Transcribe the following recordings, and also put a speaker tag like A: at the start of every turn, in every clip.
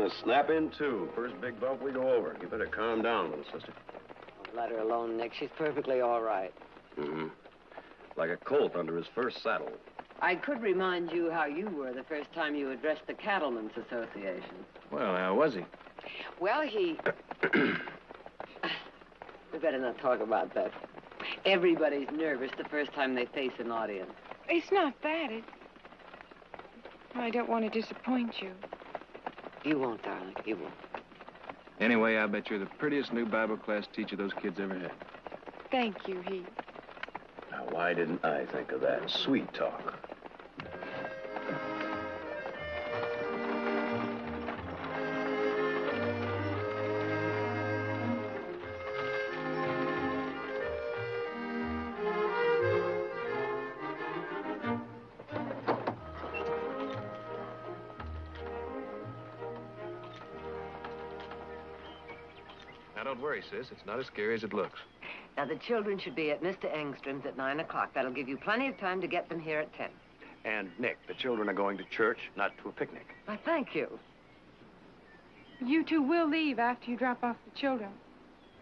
A: gonna snap in two. First big bump we go over. You better calm down, little sister.
B: Oh, let her alone, Nick. She's perfectly all right.
A: Mm-hmm. Like a colt under his first saddle.
B: I could remind you how you were the first time you addressed the Cattlemen's Association.
C: Well, how was he?
B: Well, he... We better not talk about that. Everybody's nervous the first time they face an audience.
D: It's not that. I don't want to disappoint you.
B: You won't, darling. You won't.
C: Anyway, I bet you're the prettiest new Bible class teacher those kids ever had.
D: Thank you, Heath.
A: Now, why didn't I think of that? Sweet talk.
C: Now, don't worry, sis. It's not as scary as it looks.
B: Now, the children should be at Mr. Engstrom's at 9 o'clock. That'll give you plenty of time to get them here at 10.
A: And, Nick, the children are going to church, not to a picnic.
B: Why, thank you.
D: You two will leave after you drop off the children,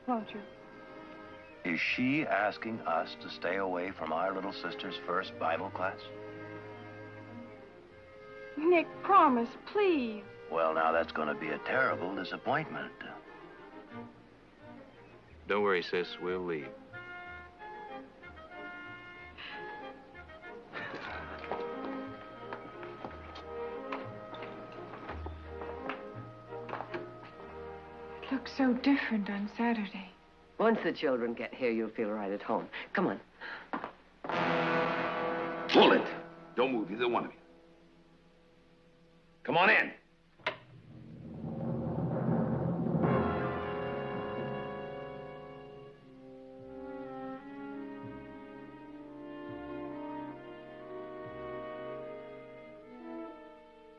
D: won't you?
E: Is she asking us to stay away from our little sister's first Bible class?
D: Nick, promise, please.
E: Well, now, that's going to be a terrible disappointment.
C: Don't worry, sis. We'll leave.
D: It looks so different on Saturday.
B: Once the children get here, you'll feel right at home. Come on.
F: Pull it. Don't move, either one of you. Come on in.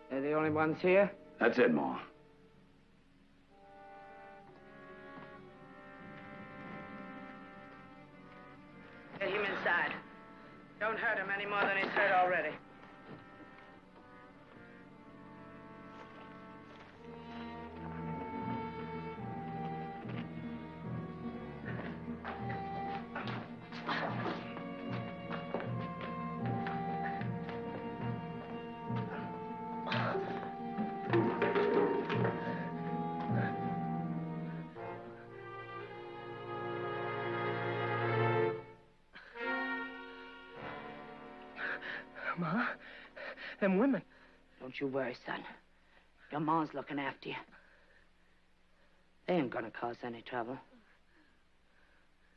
B: They're the only ones here?
F: That's it, Ma.
B: Get him inside. Don't hurt him any more than he's hurt already.
G: Ma, them women.
H: Don't you worry, son. Your ma's looking after you. They ain't gonna cause any trouble.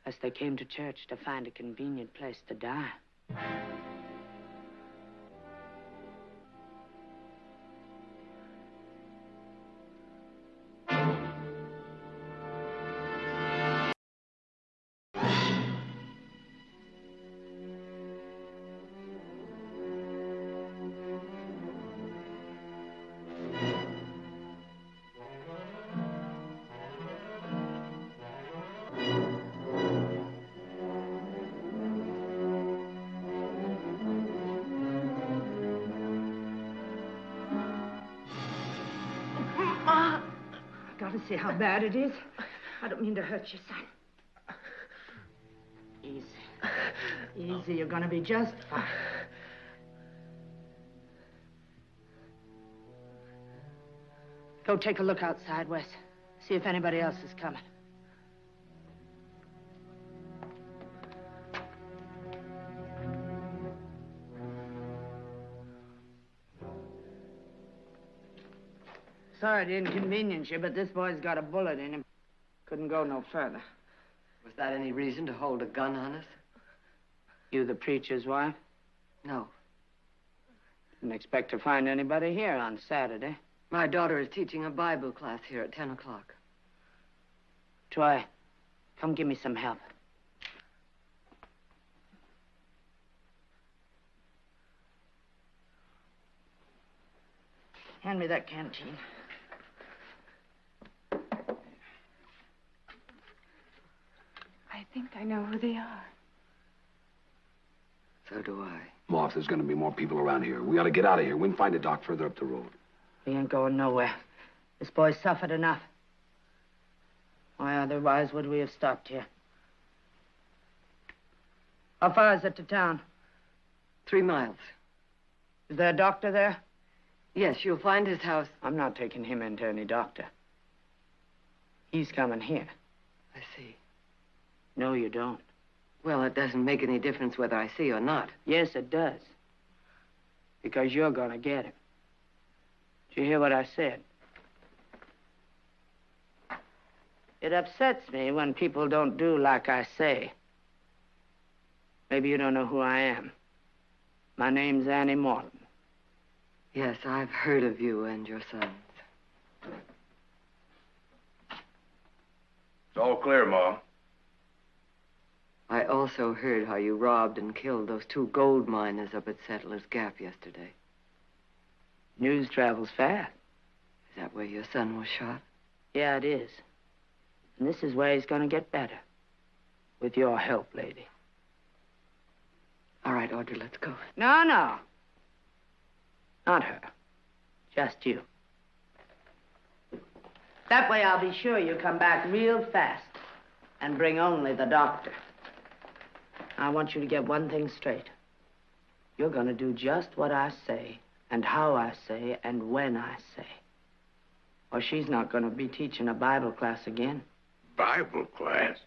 H: Unless they came to church to find a convenient place to die.
G: See how bad it is? I don't mean to hurt you, son. Easy. Easy, you're gonna be just fine.
H: Go take a look outside, Wes. See if anybody else is coming.
G: Sorry to inconvenience you, but this boy's got a bullet in him. Couldn't go no further.
B: Was that any reason to hold a gun on us?
H: You the preacher's wife?
B: No.
H: Didn't expect to find anybody here on Saturday.
B: My daughter is teaching a Bible class here at 10 o'clock.
H: Troy, come give me some help.
G: Hand me that canteen.
D: I think I know who they are.
B: So do I.
F: Ma, if there's going to be more people around here, we ought to get out of here. We can find a dock further up the road.
H: We ain't going nowhere. This boy suffered enough. Why, otherwise would we have stopped here? How far is it to town?
B: 3 miles.
H: Is there a doctor there?
B: Yes, you'll find his house.
H: I'm not taking him into any doctor. He's coming here.
B: I see.
H: No, you don't.
B: Well, it doesn't make any difference whether I see or not.
H: Yes, it does. Because you're gonna get him. Did you hear what I said? It upsets me when people don't do like I say. Maybe you don't know who I am. My name's Annie Morton.
B: Yes, I've heard of you and your sons.
A: It's all clear, Ma.
B: I also heard how you robbed and killed those 2 gold miners up at Settler's Gap yesterday.
H: News travels fast.
B: Is that where your son was shot?
H: Yeah, it is. And this is where he's gonna get better. With your help, lady.
B: All right, Audrey, let's go.
H: No, no. Not her. Just you. That way I'll be sure you come back real fast and bring only the doctor. I want you to get one thing straight. You're gonna do just what I say, and how I say, and when I say. Or she's not gonna be teaching a Bible class again.
A: Bible class?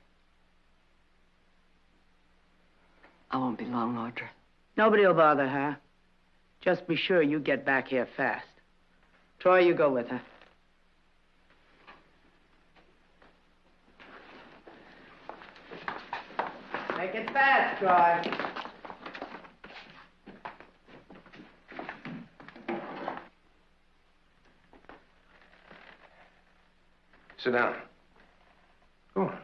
B: I won't be long, Audrey.
H: Nobody will bother her. Just be sure you get back here fast. Troy, you go with her. Make it fast, Troy.
A: Sit down. Go on.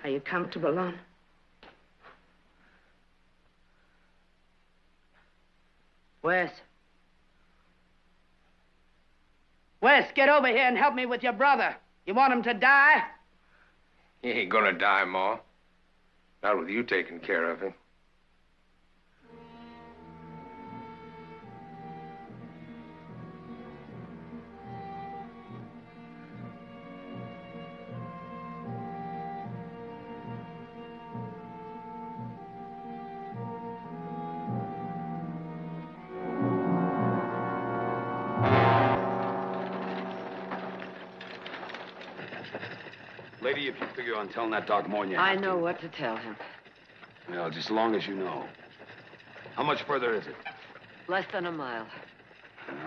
H: Are you comfortable, Lon? Wes. Wes, get over here and help me with your brother. You want him to die?
A: He ain't gonna die, Ma. Not with you taking care of him.
F: Lady, if you figure on telling that dog more than you
B: I
F: have
B: know
F: to.
B: what to tell him.
F: Well, just as long as you know. How much further is it?
B: Less than a mile.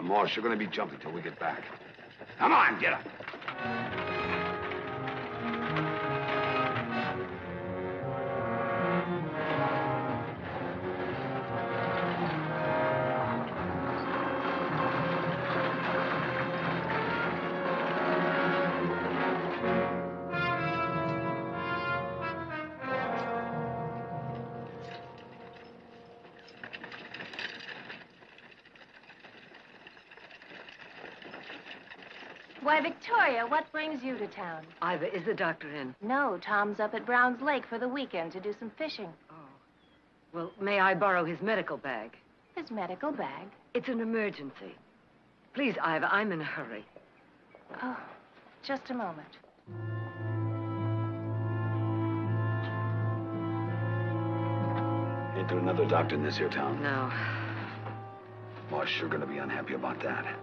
F: Morris, you're going to be jumping till we get back. Come on, get up.
I: Why, Victoria, what brings you to town?
B: Ivor, is the doctor in?
I: No, Tom's up at Brown's Lake for the weekend to do some fishing.
B: Oh. Well, may I borrow his medical bag?
I: His medical bag?
B: It's an emergency. Please, Ivor, I'm in a hurry.
I: Oh, just a moment.
F: Ain't there another doctor in this here town?
B: No.
F: Morris sure going to be unhappy about that.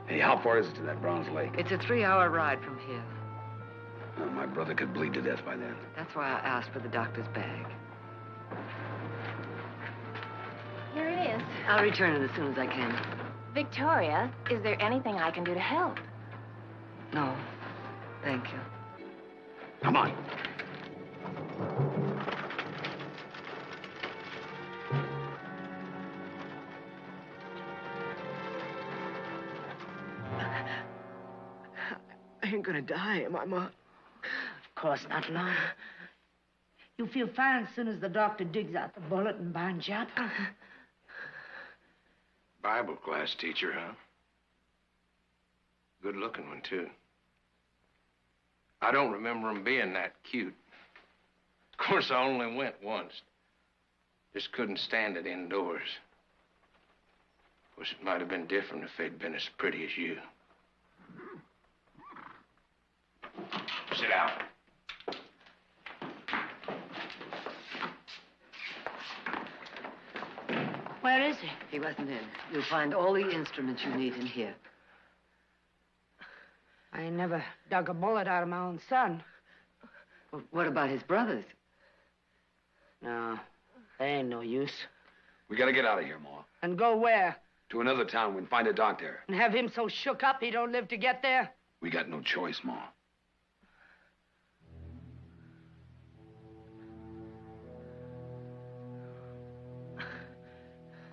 F: Hey, how far is it to that Browns Lake?
B: It's a 3-hour ride from here.
F: Oh, my brother could bleed to death by then.
B: That's why I asked for the doctor's bag.
I: Here it is.
B: I'll return it as soon as I can.
I: Victoria, is there anything I can do to help?
B: No, thank you.
F: Come on.
B: I ain't gonna die, am I, Ma?
H: Of course not, Lon. You'll feel fine as soon as the doctor digs out the bullet and binds you up.
A: Bible class teacher, huh? Good-looking one, too. I don't remember him being that cute. Of course, I only went once. Just couldn't stand it indoors. Of course, it might have been different if they'd been as pretty as you. Sit down.
H: Where is he?
B: He wasn't in. You'll find all the instruments you need in here.
H: I ain't never dug a bullet out of my own son.
B: Well, what about his brothers?
H: No, they ain't no use.
F: We gotta get out of here, Ma.
H: And go where?
F: To another town and find a doctor.
H: And have him so shook up he don't live to get there?
F: We got no choice, Ma.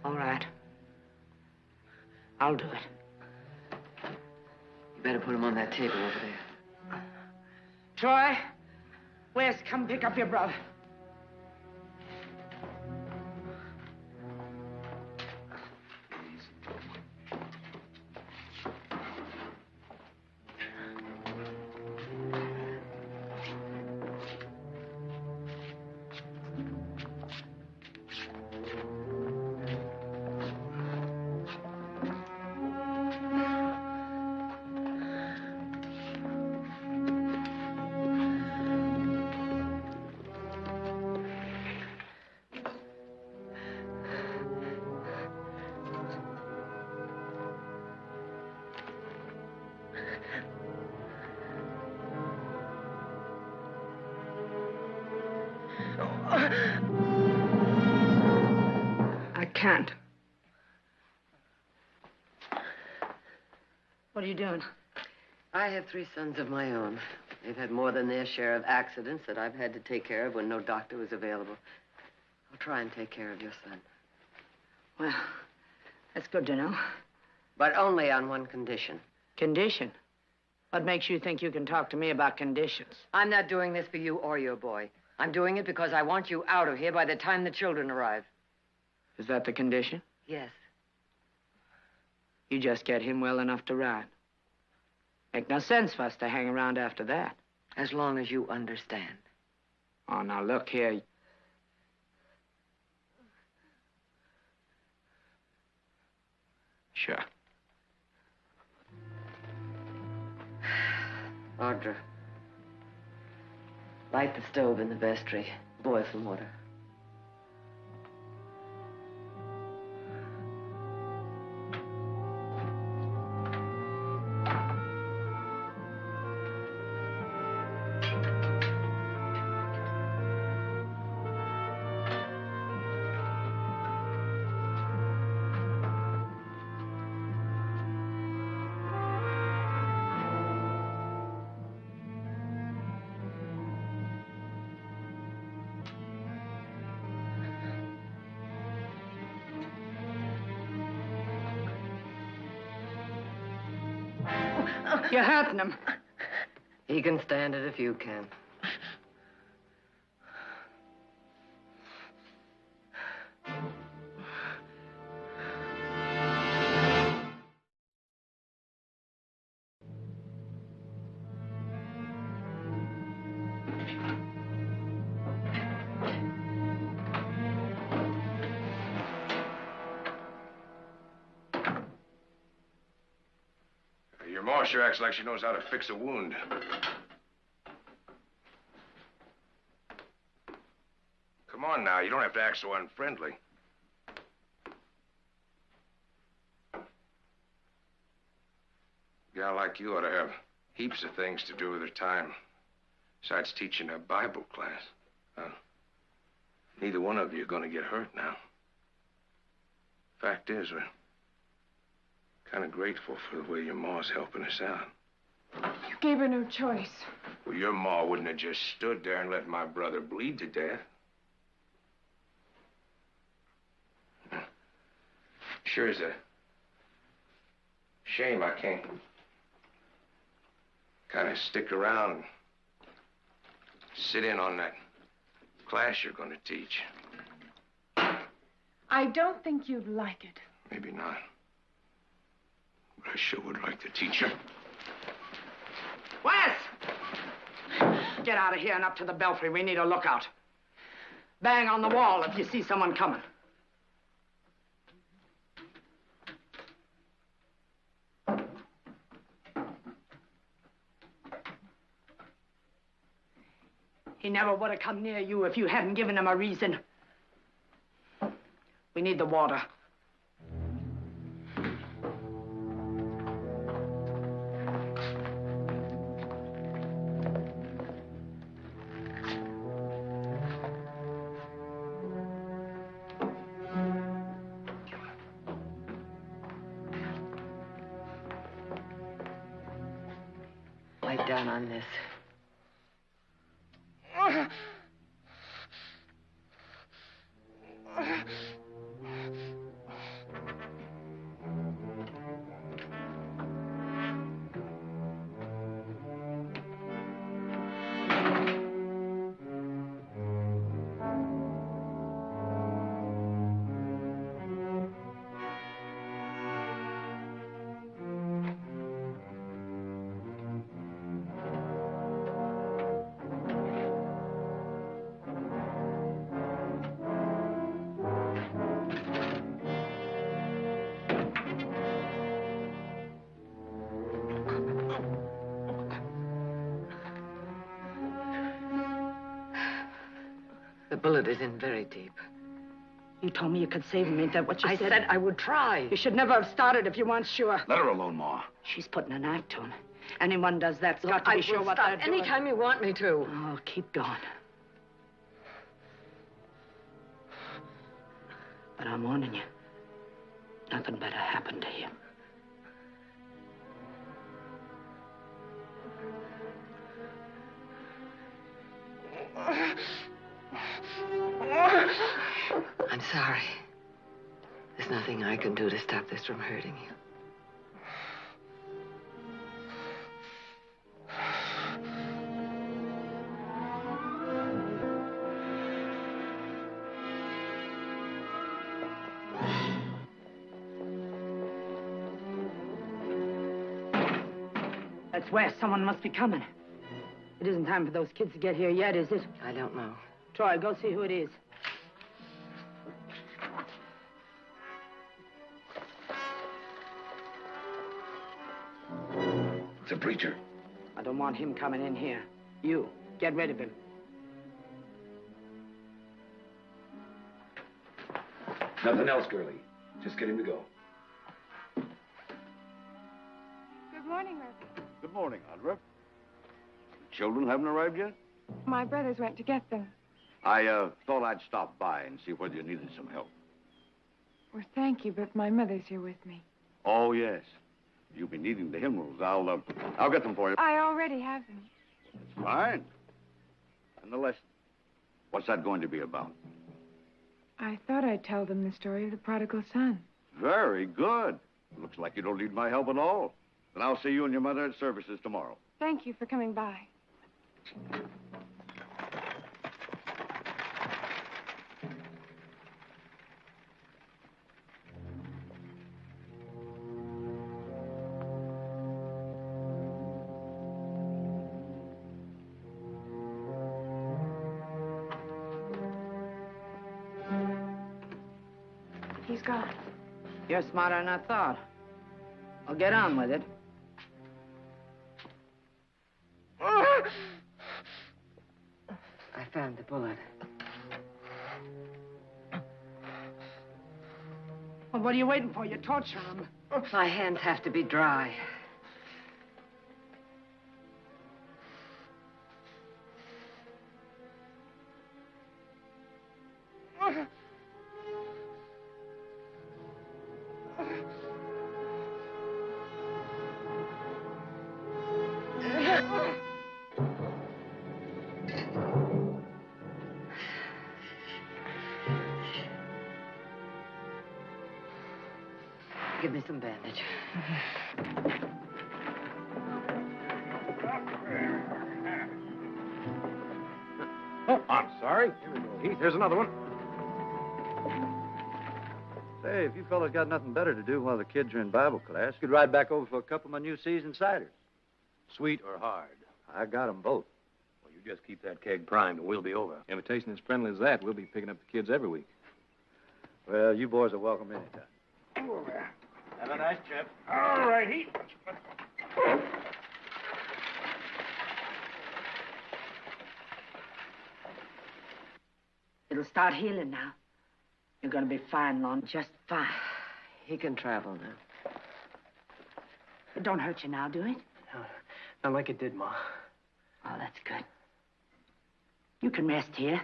H: All right. I'll do it.
B: You better put him on that table over there.
H: Troy, Wes, come pick up your brother. I can't. What are you doing?
B: I have 3 sons of my own. They've had more than their share of accidents that I've had to take care of when no doctor was available. I'll try and take care of your son.
H: Well, that's good to know.
B: But only on one condition.
H: Condition? What makes you think you can talk to me about conditions?
B: I'm not doing this for you or your boy. I'm doing it because I want you out of here by the time the children arrive.
H: Is that the condition?
B: Yes.
H: You just get him well enough to ride. Make no sense for us to hang around after that.
B: As long as you understand.
H: Oh, now look here. Sure.
B: Audra, light the stove in the vestry. Boil some water.
H: You're hurting him.
B: He can stand it if you can.
A: Your ma sure acts like she knows how to fix a wound. Come on now, you don't have to act so unfriendly. A gal like you ought to have heaps of things to do with her time, besides teaching a Bible class. Neither one of you are going to get hurt now. Fact is, we're kind of grateful for the way your ma's helping us out.
D: You gave her no choice.
A: Well, your ma wouldn't have just stood there and let my brother bleed to death. Sure is a shame I can't kind of stick around and sit in on that class you're going to teach.
D: I don't think you'd like it.
A: Maybe not. But I sure would like to teach her.
H: Wes! Get out of here and up to the belfry. We need a lookout. Bang on the wall if you see someone coming. He never would have come near you if you hadn't given him a reason. We need the water.
B: Wipe down on this. The bullet is in very deep.
H: You told me you could save him. Ain't that what you said?
B: I said I would try.
H: You should never have started if you weren't sure.
F: Let her alone, Ma.
H: She's putting a knife to him. Anyone does that's
B: Look,
H: got to
B: I
H: be sure
B: will
H: what
B: stop
H: they're doing.
B: anytime you want me to.
H: Oh, keep going. But I'm warning you. Nothing better happened to him.
B: I'm sorry. There's nothing I can do to stop this from hurting you.
H: That's where someone must be coming. It isn't time for those kids to get here yet, is it?
B: I don't know.
H: Troy, go see who it is.
F: It's a preacher.
H: I don't want him coming in here. You, get rid of him.
F: Nothing else, girlie. Just get him to go.
D: Good morning, Reverend.
J: Good morning, Audra. Children haven't arrived yet?
D: My brothers went to get them.
J: I thought I'd stop by and see whether you needed some help.
D: Well, thank you, but my mother's here with me.
J: Oh, yes. You'll be needing the hymnals. I'll get them for you.
D: I already have them.
J: That's fine. And the lesson? What's that going to be about?
D: I thought I'd tell them the story of the prodigal son.
J: Very good. Looks like you don't need my help at all. Then I'll see you and your mother at services tomorrow.
D: Thank you for coming by. He's gone.
H: You're smarter than I thought. I'll get on with it.
B: I found the bullet.
H: Well, what are you waiting for? You're torturing him.
B: My hands have to be dry. Give me some bandage.
K: Oh, I'm sorry. Here we go, Heath. Here's another one.
L: Say, if you fellas got nothing better to do while the kids are in Bible class, you could ride back over for a couple of my new seasoned ciders.
K: Sweet or hard?
L: I got 'em both.
K: Well, You just keep that keg primed and we'll be over.
C: Invitation as friendly as that, we'll be picking up the kids every week.
L: Well, you boys are welcome anytime.
K: Over. Have a nice trip. All righty.
H: It'll start healing now. You're going to be fine, Lon, just fine.
B: He can travel now.
H: It don't hurt you now, do it?
M: No, not like it did, Ma.
H: Oh, that's good. You can rest here.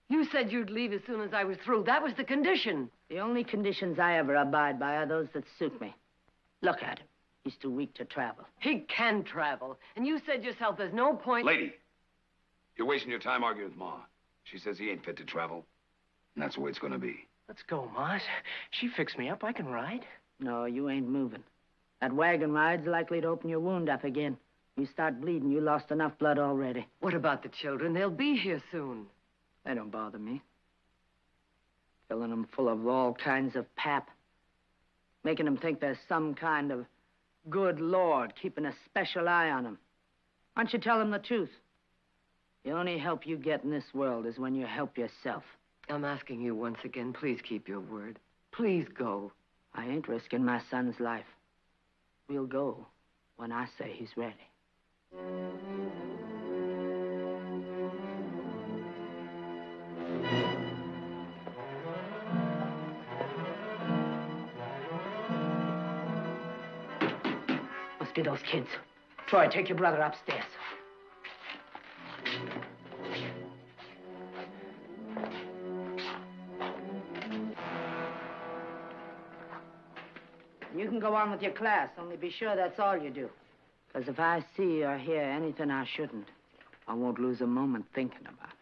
B: You said you'd leave as soon as I was through. That was the condition.
H: The only conditions I ever abide by are those that suit me. Look at him. He's too weak to travel.
B: He can travel. And you said yourself there's no point...
F: Lady, you're wasting your time arguing with Ma. She says he ain't fit to travel, and that's the way it's gonna be.
M: Let's go, Ma. She fixed me up. I can ride.
H: No, you ain't moving. That wagon ride's likely to open your wound up again. You start bleeding, you lost enough blood already.
B: What about the children? They'll be here soon.
H: They don't bother me. Filling them full of all kinds of pap. Making them think there's some kind of good Lord keeping a special eye on them. Why don't you tell them the truth? The only help you get in this world is when you help yourself.
B: I'm asking you once again, please keep your word. Please go.
H: I ain't risking my son's life. We'll go when I say he's ready. Must be those kids. Troy, take your brother upstairs. You can go on with your class, only be sure that's all you do. Because if I see or hear anything I shouldn't, I won't lose a moment thinking about it.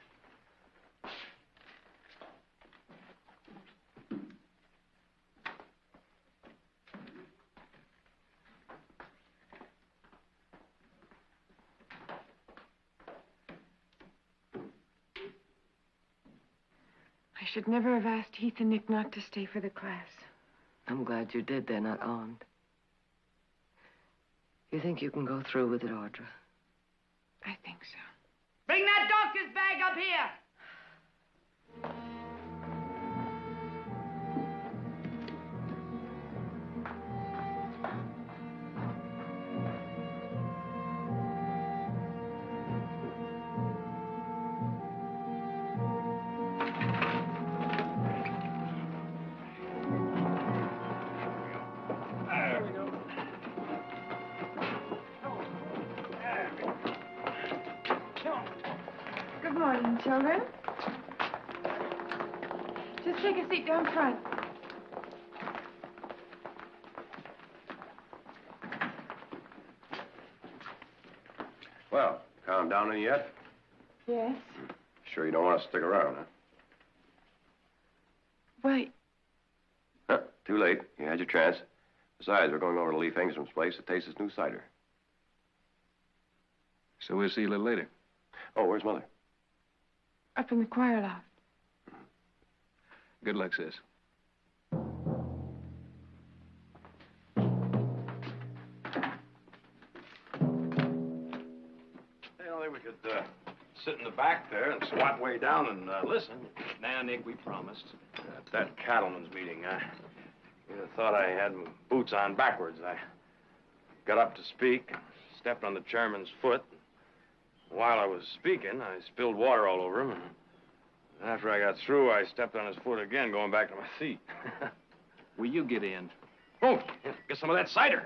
D: I should never have asked Heath and Nick not to stay for the class.
B: I'm glad you did. They're not armed. You think you can go through with it, Audra?
D: I think so.
H: Bring that doctor's bag up here!
D: Good morning, children. Just take a seat down front.
A: Well, calm down any yet?
D: Yes.
A: Sure you don't want to stick around, huh?
D: Wait.
A: Huh, too late. You had your chance. Besides, we're going over to Leaf Engstrom's place to taste his new cider.
C: So we'll see you a little later.
A: Oh, where's Mother?
D: Up in the choir loft.
C: Good luck, sis.
K: We could sit in the back there and squat way down and listen.
C: Now, Nick, we promised.
K: At that cattleman's meeting, you'd have thought I had my boots on backwards. I got up to speak, stepped on the chairman's foot. While I was speaking, I spilled water all over him. And after I got through, I stepped on his foot again, going back to my seat.
C: Will you get in?
K: Oh, get some of that cider.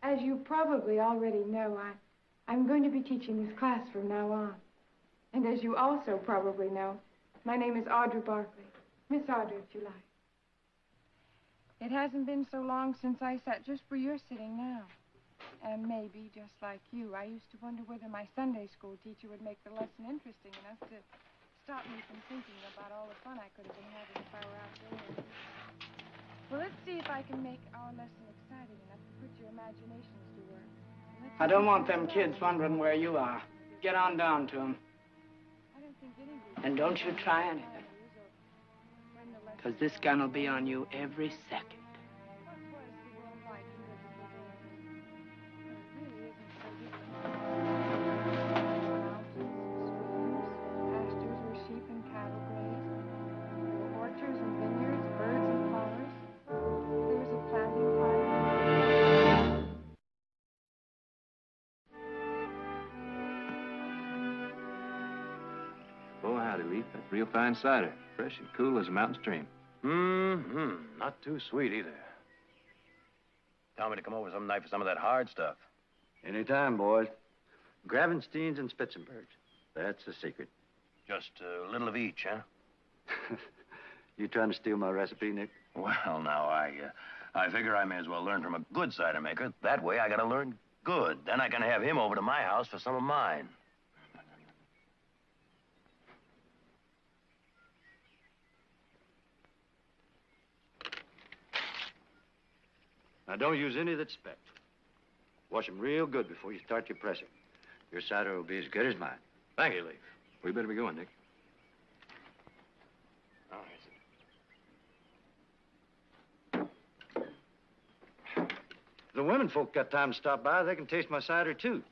D: As you probably already know, I'm going to be teaching this class from now on. And as you also probably know, my name is Audra Barkley. Miss Audra, if you like. It hasn't been so long since I sat just where you're sitting now. And maybe, just like you, I used to wonder whether my Sunday school teacher would make the lesson interesting enough to stop me from thinking about all the fun I could have been having if I were outdoors. Well, let's see if I can make our lesson exciting enough to put your imaginations to work.
H: I don't want them kids wondering where you are. Get on down to them.
D: I don't think any of you
H: And don't you try anything. Because this gun will be on you every second.
C: Oh, howdy, Leaf. That's real fine cider. Fresh and cool as a mountain stream.
K: Mm-hmm. Not too sweet either.
E: Tell me to come over with some knife for some of that hard stuff.
L: Anytime, boys. Gravensteins and Spitzenbergs. That's the secret.
E: Just a little of each, huh?
L: You trying to steal my recipe, Nick?
E: Well, now, I figure I may as well learn from a good cider maker. That way, I gotta learn good. Then I can have him over to my house for some of mine.
L: Now, don't use any that's specked. Wash them real good before you start your pressing. Your cider will be as good as mine.
K: Thank you, Leaf.
C: We better be going, Nick.
L: If the women folk got time to stop by, they can taste my cider, too.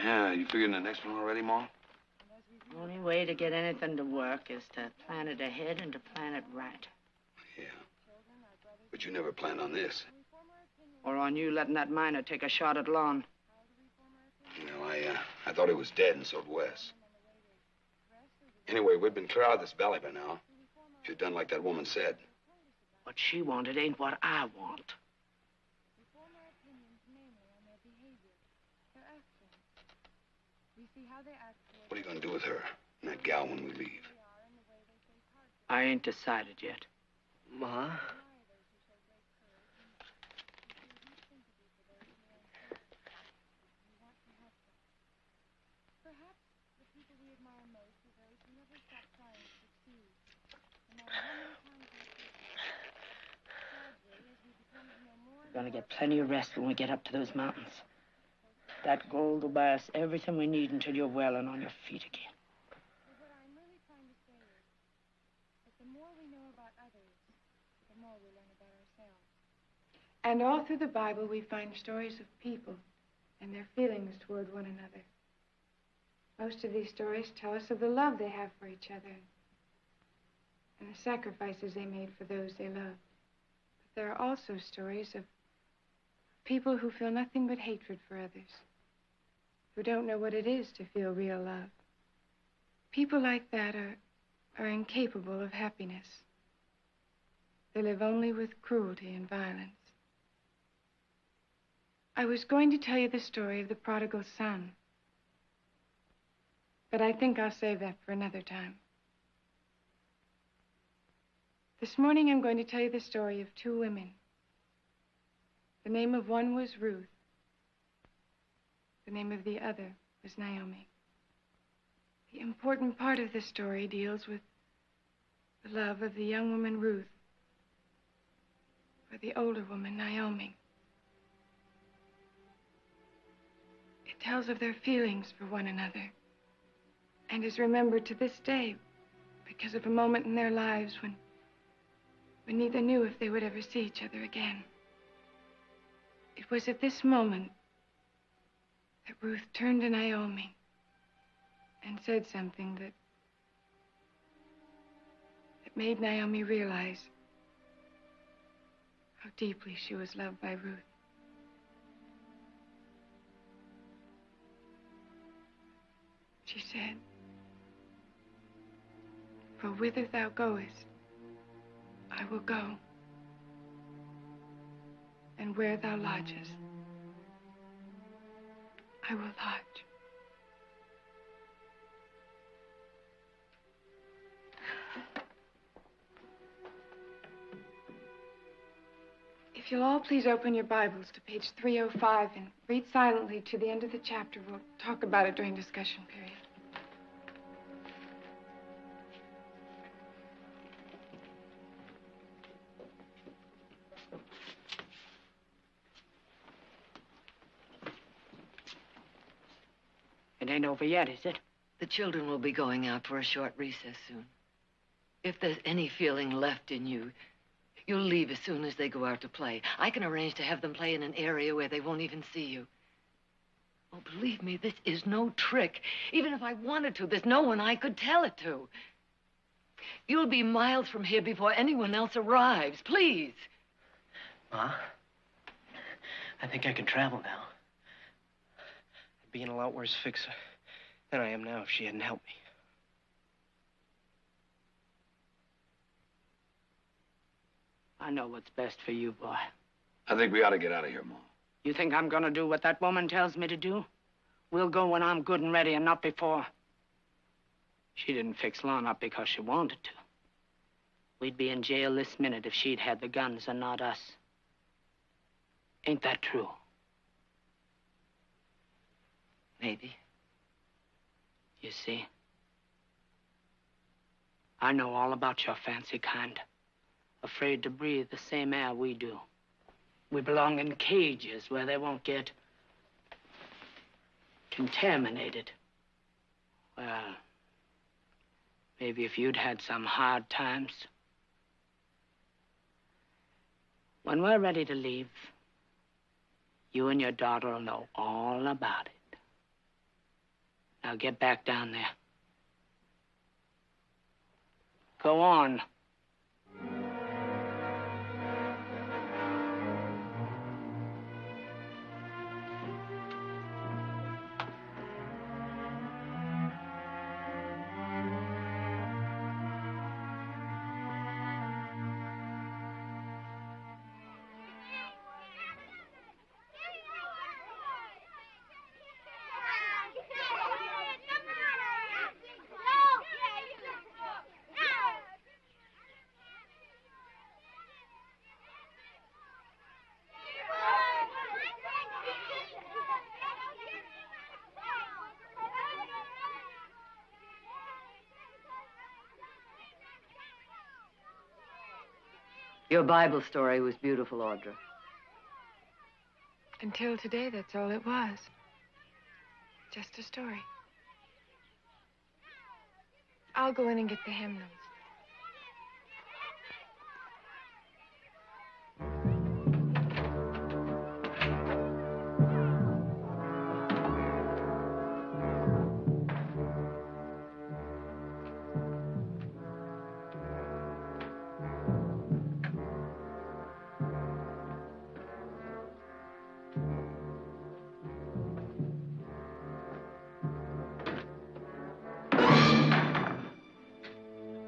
F: Yeah, you figuring the next one already, Ma?
H: The only way to get anything to work is to plan it ahead and to plan it right.
F: Yeah. But you never planned on this.
H: Or on you letting that miner take a shot at Lon.
F: You know, I thought he was dead, and so did Wes. Anyway, we'd been clear out of this valley by now. If you'd done like that woman said.
H: What she wanted ain't what I want.
F: What are you going to do with her and that gal when we leave?
H: I ain't decided yet.
M: Ma?
H: We're gonna get plenty of rest when we get up to those mountains. That gold will buy us everything we need until you're well and on your feet again.
D: What I'm really trying to say is that the more we know about others, the more we learn about ourselves. And all through the Bible, we find stories of people and their feelings toward one another. Most of these stories tell us of the love they have for each other and the sacrifices they made for those they love. But there are also stories of people who feel nothing but hatred for others, who don't know what it is to feel real love. People like that are incapable of happiness. They live only with cruelty and violence. I was going to tell you the story of the prodigal son, but I think I'll save that for another time. This morning I'm going to tell you the story of two women. The name of one was Ruth. The name of the other was Naomi. The important part of the story deals with the love of the young woman Ruth for the older woman Naomi. It tells of their feelings for one another and is remembered to this day because of a moment in their lives when neither knew if they would ever see each other again. It was at this moment that Ruth turned to Naomi and said something that made Naomi realize how deeply she was loved by Ruth. she said. For whither thou goest, I will go. And where thou lodgest, I will lodge. If you'll all please open your Bibles to page 305 and read silently to the end of the chapter, we'll talk about it during discussion period.
H: It ain't over yet, is it?
B: The children will be going out for a short recess soon. If there's any feeling left in you, you'll leave as soon as they go out to play. I can arrange to have them play in an area where they won't even see you. Oh, believe me, this is no trick. Even if I wanted to, there's no one I could tell it to. You'll be miles from here before anyone else arrives. Please.
M: Ma, I think I can travel now. I'd be in a lot worse fix than I am now if she hadn't helped me.
H: I know what's best for you, boy.
F: I think we ought to get out of here, Ma.
H: You think I'm gonna do what that woman tells me to do? We'll go when I'm good and ready and not before. She didn't fix Lon up because she wanted to. We'd be in jail this minute if she'd had the guns and not us. Ain't that true?
B: Maybe.
H: You see, I know all about your fancy kind. Afraid to breathe the same air we do. We belong in cages where they won't get contaminated. Well, maybe if you'd had some hard times. When we're ready to leave, you and your daughter will know all about it. Now get back down there. Go on.
B: Your Bible story was beautiful, Audra.
D: Until today, that's all it was. Just a story. I'll go in and get the hymnals.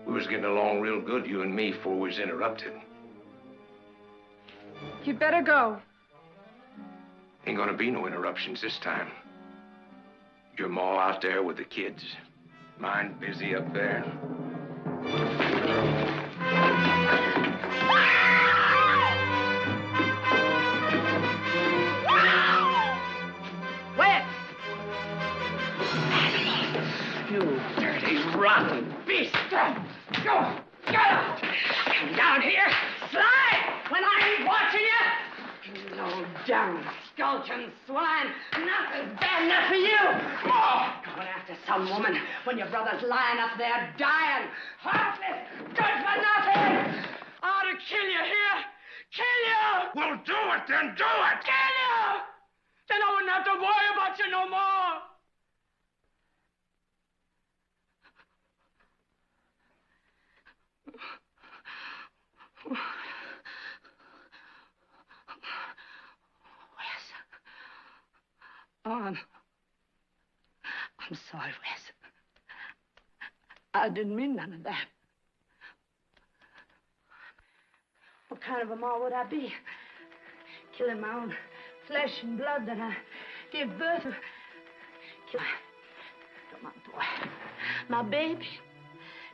A: We was getting along real good, you and me, before we was interrupted.
D: You'd better go.
A: Ain't gonna be no interruptions this time. Your ma out there with the kids. Mine busy up there.
H: Wes! You dirty, rotten beast! Go! Get out! Come down here! Slide! When I ain't watching you! Low down, skulking swine! Nothing's bad enough for you! Going after some woman when your brother's lying up there dying! Heartless! Good for nothing! I ought to kill you here! Kill you!
A: Well, do it then! Do it!
H: Kill you! Then I wouldn't have to worry about you no more! Wes. Oh, I'm sorry, Wes.
G: I didn't mean none of that. What kind of a ma would I be? Killing my own flesh and blood that I gave birth to. Come on, boy. My baby.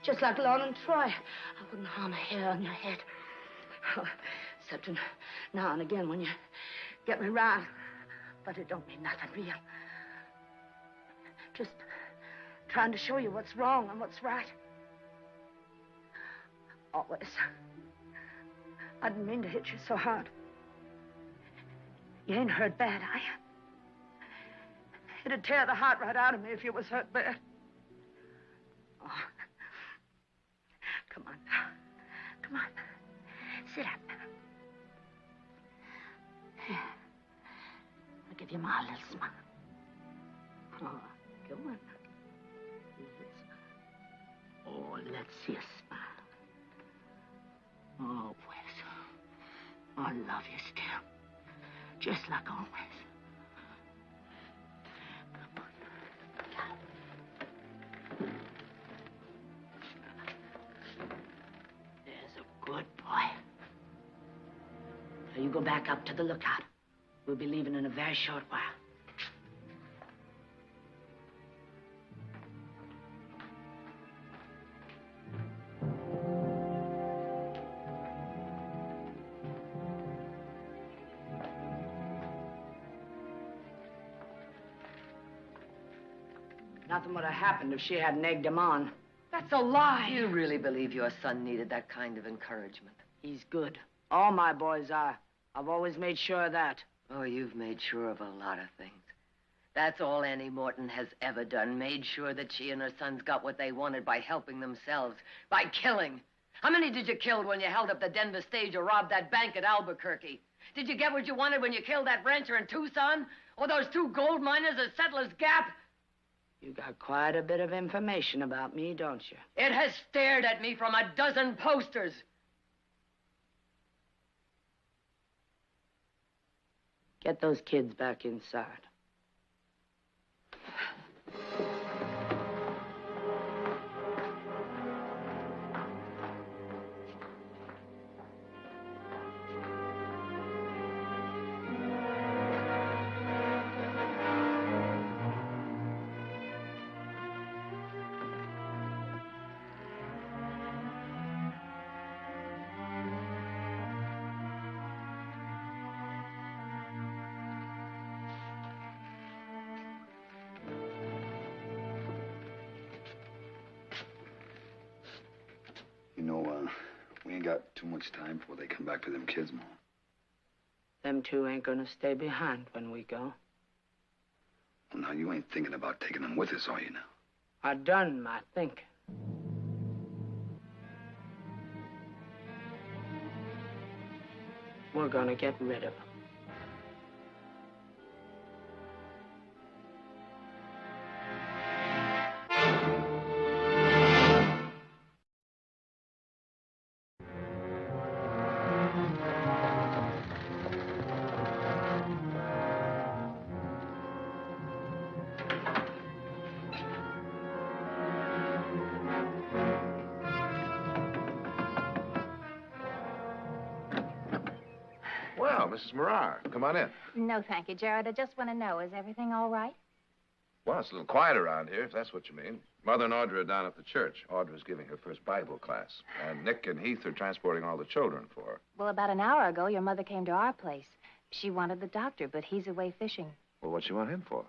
G: Just like Lon and Troy. I wouldn't harm a hair on your head. Except now and again when you get me right. But it don't mean nothing real. Just trying to show you what's wrong and what's right. Always. I didn't mean to hit you so hard. You ain't hurt bad, are you? It'd tear the heart right out of me if you was hurt bad. Oh. Come on now. Come on. Sit up. Here. I'll give you my little smile. Oh, come on. Oh, let's see a smile. Oh, Wes. I love you still. Just like always. Come on. There's a good boy. Now you go back up to the lookout. We'll be leaving in a very short while. Nothing would have happened if she hadn't egged him on.
B: That's a lie. You really believe your son needed that kind of encouragement?
G: He's good. All my boys are. I've always made sure of that.
B: Oh, you've made sure of a lot of things. That's all Annie Morton has ever done. Made sure that she and her sons got what they wanted by helping themselves. By killing. How many did you kill when you held up the Denver stage or robbed that bank at Albuquerque? Did you get what you wanted when you killed that rancher in Tucson? Or those 2 gold miners at Settler's Gap?
G: You got quite a bit of information about me, don't you?
B: It has stared at me from a dozen posters.
G: Get those kids back inside.
F: We ain't got too much time before they come back for them kids, Mom.
G: Them 2 ain't gonna stay behind when we go.
F: Well, now, you ain't thinking about taking them with us, are you now?
G: I done my thinking. We're gonna get rid of them.
C: Well, Mrs. Morar, come on in.
I: No, thank you, Jared. I just want to know, is everything all right?
C: Well, it's a little quiet around here, if that's what you mean. Mother and Audra are down at the church. Audra's giving her first Bible class. And Nick and Heath are transporting all the children for her.
I: Well, about an hour ago, your mother came to our place. She wanted the doctor, but he's away fishing.
C: Well, what'd she want him for?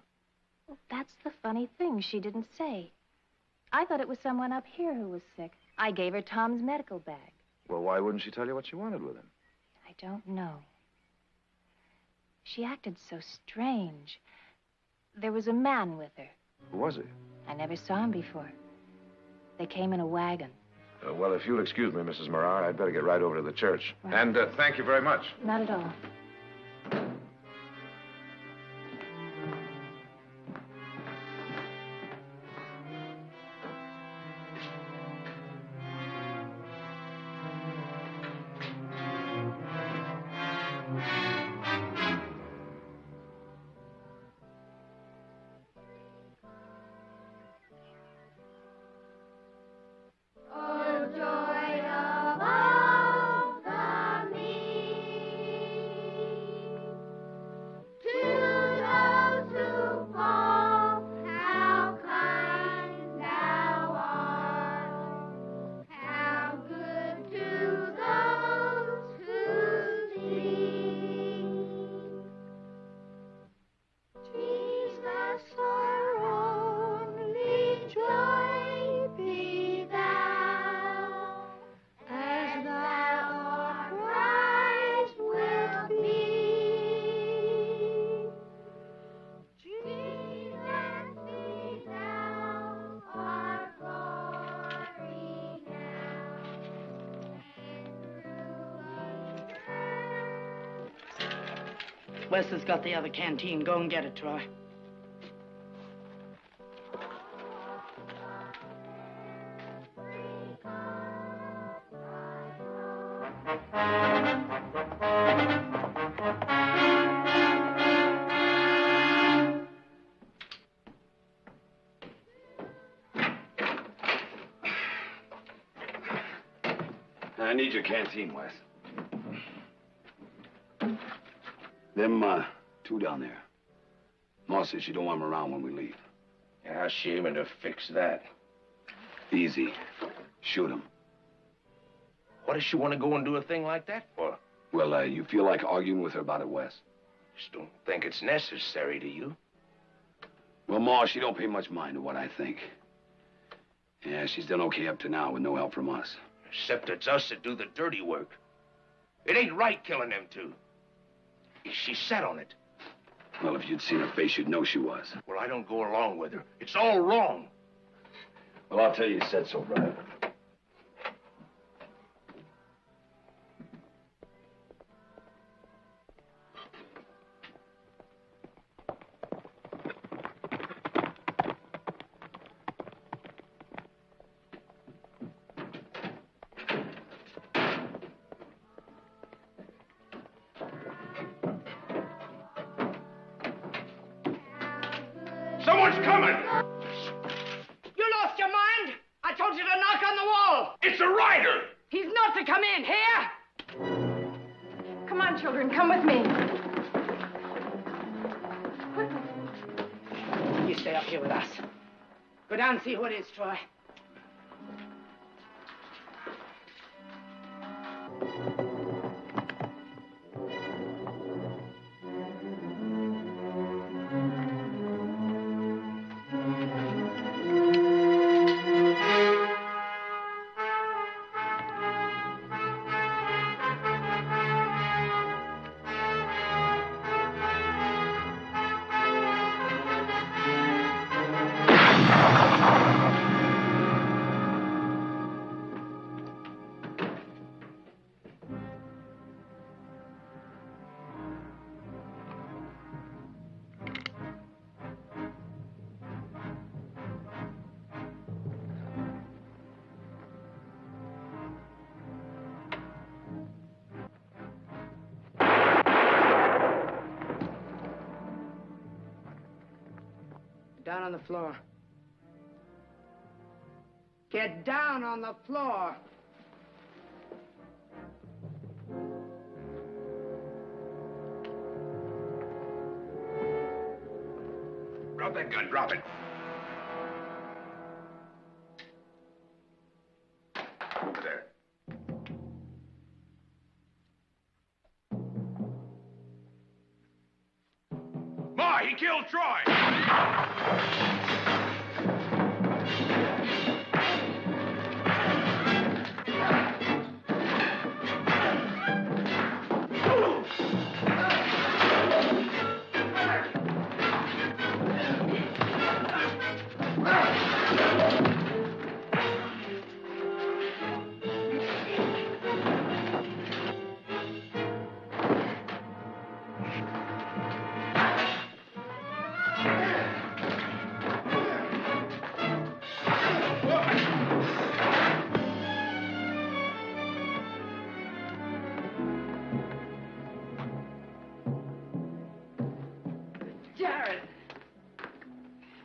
I: Well, that's the funny thing. She didn't say. I thought it was someone up here who was sick. I gave her Tom's medical bag.
C: Well, why wouldn't she tell you what she wanted with him?
I: I don't know. She acted so strange. There was a man with her.
C: Who was he?
I: I never saw him before. They came in a wagon.
C: Well, if you'll excuse me, Mrs. Morar, I'd better get right over to the church.
I: Right.
C: And thank you very much.
I: Not at all.
H: Wes has got the other canteen. Go and get it, Troy.
F: I need your canteen, Wes. Them, two down there. Ma says she don't want them around when we leave.
A: Yeah, how's she aiming to fix that?
F: Easy. Shoot them.
A: What does she want to go and do a thing like that for?
F: Well, you feel like arguing with her about it, Wes?
A: Just don't think it's necessary, do you?
F: Well, Ma, she don't pay much mind to what I think. Yeah, she's done okay up to now with no help from us.
A: Except it's us that do the dirty work. It ain't right killing them two. She's set on it.
F: Well, if you'd seen her face, you'd know she was.
A: Well, I don't go along with her. It's all wrong.
F: Well, I'll tell you said so, brother.
A: Someone's coming!
H: You lost your mind? I told you to knock on the wall.
A: It's a rider!
H: He's not to come in. Here?
D: Come on, children, come with me.
H: You stay up here with us. Go down and see who it is, Troy. Down on the floor. Get down on the floor.
A: Drop that gun, drop it. Over there. Ma, he killed Troy!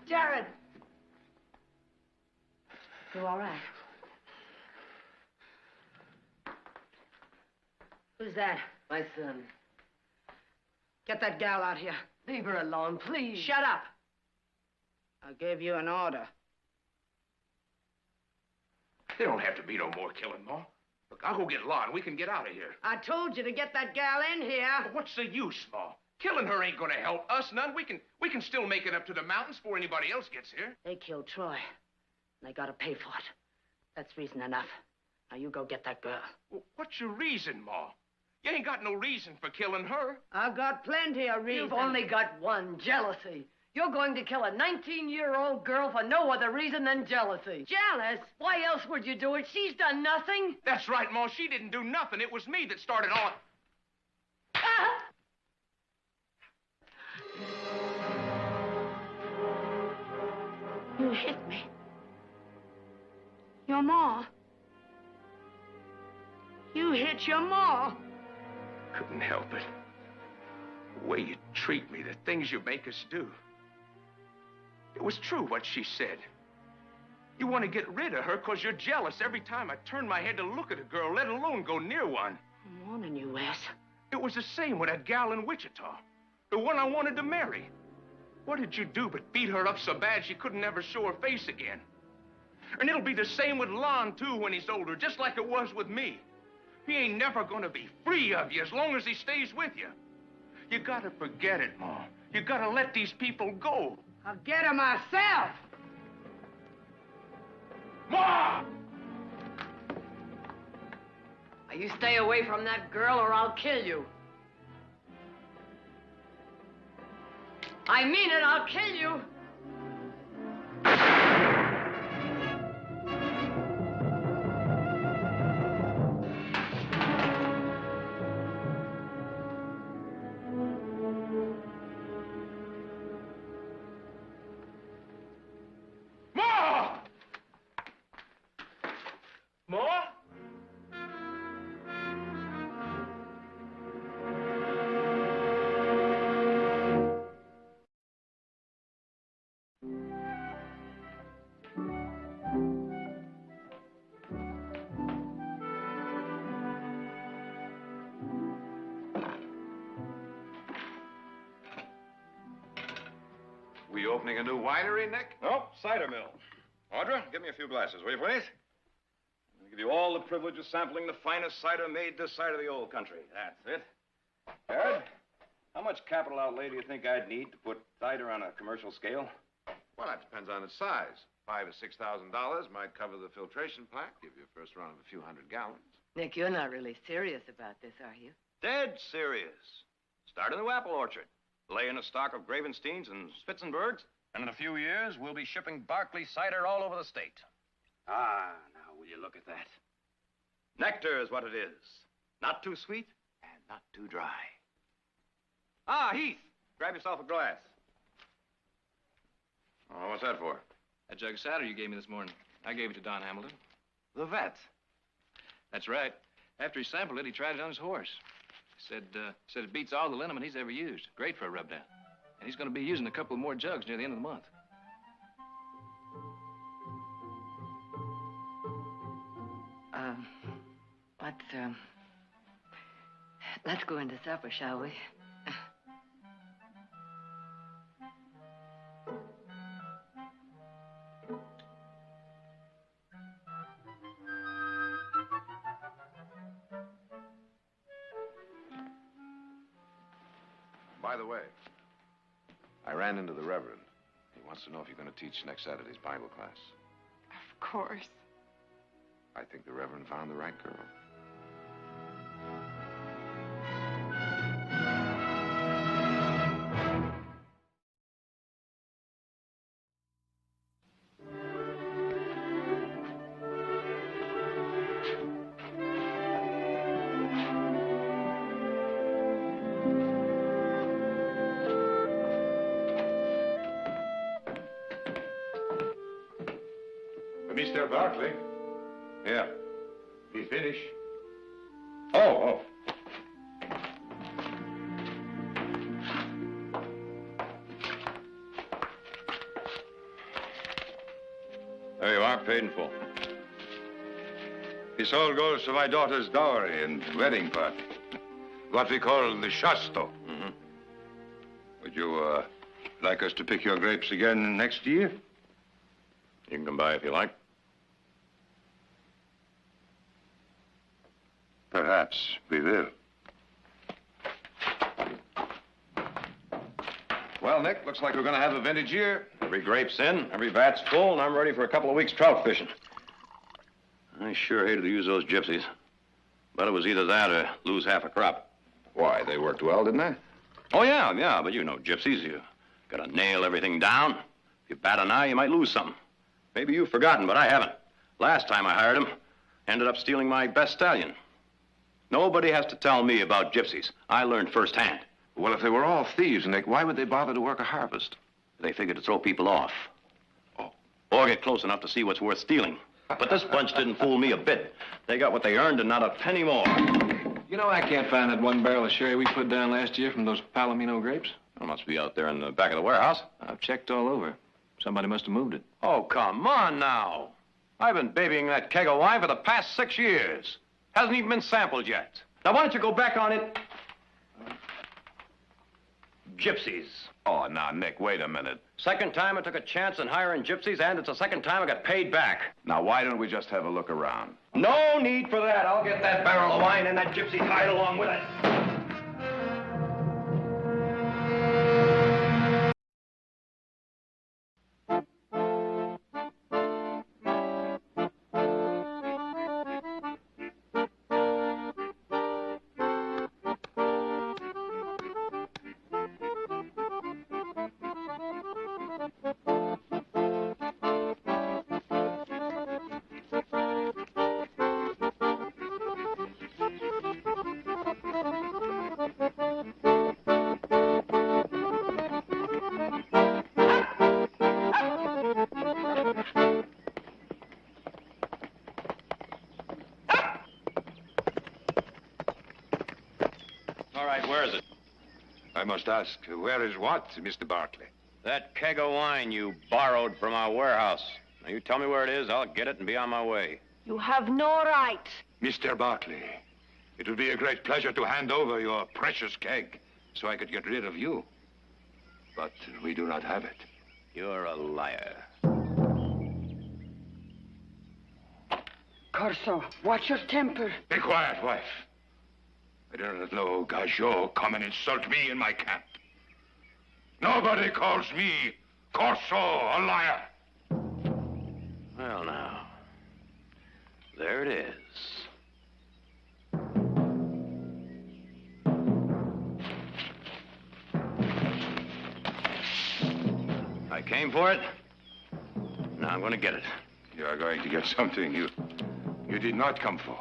H: Jared! You all right? Who's that?
B: My son.
H: Get that gal out here.
B: Leave her alone, please.
H: Shut up. I gave you an order.
A: There don't have to be no more killing, Ma. Look, I'll go get Lon. We can get out of here.
H: I told you to get that gal in here.
A: But what's the use, Ma? Killing her ain't gonna help us none. We can still make it up to the mountains before anybody else gets here.
H: They killed Troy. And they gotta pay for it. That's reason enough. Now you go get that girl.
A: Well, what's your reason, Ma? You ain't got no reason for killing her.
H: I've got plenty of reason.
B: You've only got one, jealousy. You're going to kill a 19-year-old girl for no other reason than jealousy.
H: Jealous?
B: Why else would you do it? She's done nothing.
A: That's right, Ma. She didn't do nothing. It was me that started all...
G: You hit me. Your ma. You hit your ma.
A: Couldn't help it. The way you treat me, the things you make us do. It was true what she said. You want to get rid of her because you're jealous every time I turn my head to look at a girl, let alone go near one.
G: I'm warning you, Wes.
A: It was the same with that gal in Wichita, the one I wanted to marry. What did you do but beat her up so bad she couldn't ever show her face again? And it'll be the same with Lon, too, when he's older, just like it was with me. He ain't never gonna be free of you as long as he stays with you. You gotta forget it, Ma. You gotta let these people go.
G: I'll get her myself.
A: Ma!
B: Now, you stay away from that girl or I'll kill you. I mean it, I'll kill you.
C: We opening a new winery, Nick?
N: Nope, cider mill. Audra, give me a few glasses, will you please? I'll give you all the privilege of sampling the finest cider made this side of the old country. That's it. Jared, how much capital outlay do you think I'd need to put cider on a commercial scale?
C: Well, that depends on its size. $5,000 or $6,000 might cover the filtration plant, give you a first run of a few hundred gallons.
B: Nick, you're not really serious about this, are you?
N: Dead serious. Start a new apple orchard. Lay in a stock of Gravensteins and Spitzenbergs, and in a few years, we'll be shipping Barclay cider all over the state. Ah, now will you look at that? Nectar is what it is. Not too sweet and not too dry. Ah, Heath, grab yourself a glass.
C: Oh, what's that for?
O: That jug of cider you gave me this morning. I gave it to Don Hamilton.
N: The vet.
O: That's right. After he sampled it, he tried it on his horse. Said it beats all the liniment he's ever used. Great for a rub down. And he's going to be using a couple more jugs near the end of the month.
B: Let's go into supper, shall we?
C: By the way, I ran into the Reverend. He wants to know if you're going to teach next Saturday's Bible class.
D: Of course.
C: I think the Reverend found the right girl.
J: Mr. Barclay.
N: Yeah.
J: We finish.
N: Oh. There you are, paid in full.
J: This all goes to my daughter's dowry and wedding party. What we call the shasto.
N: Mm-hmm.
J: Would you, like us to pick your grapes again next year?
N: You can come by if you like.
J: Perhaps we will.
C: Well, Nick, looks like we're going to have a vintage year.
N: Every grape's in, every vat's full, and I'm ready for a couple of weeks trout fishing. I sure hated to use those gypsies. But it was either that or lose half a crop.
C: Why, they worked well, didn't they?
N: Oh, yeah, but you know gypsies. You gotta nail everything down. If you bat an eye, you might lose something. Maybe you've forgotten, but I haven't. Last time I hired him, ended up stealing my best stallion. Nobody has to tell me about gypsies. I learned firsthand.
C: Well, if they were all thieves, Nick, why would they bother to work a harvest?
N: They figured to throw people off.
C: Oh,
E: or get close enough to see what's worth stealing. But this bunch didn't fool me a bit. They got what they earned and not a penny more.
O: You know, I can't find that one barrel of sherry we put down last year from those Palomino grapes.
E: It must be out there in the back of the warehouse.
O: I've checked all over. Somebody must have moved it.
E: Oh, come on now. I've been babying that keg of wine for the past 6 years. Hasn't even been sampled yet. Now, why don't you go back on it? Gypsies.
C: Oh, now, Nick, wait a minute.
E: Second time I took a chance in hiring gypsies, and it's the second time I got paid back.
C: Now, why don't we just have a look around?
E: No need for that. I'll get that barrel of wine and that gypsy hide along with it. All right, where is it?
P: I must ask, where is what, Mr. Barkley?
E: That keg of wine you borrowed from our warehouse. Now, you tell me where it is, I'll get it and be on my way.
G: You have no right.
P: Mr. Barkley, it would be a great pleasure to hand over your precious keg so I could get rid of you. But we do not have it.
E: You're a liar.
Q: Corso, watch your temper.
P: Be quiet, wife. I do not know Gajot come and insult me in my camp. Nobody calls me Corso a liar.
E: Well, now, there it is. I came for it. Now I'm going to get it.
P: You are going to get something you did not come for.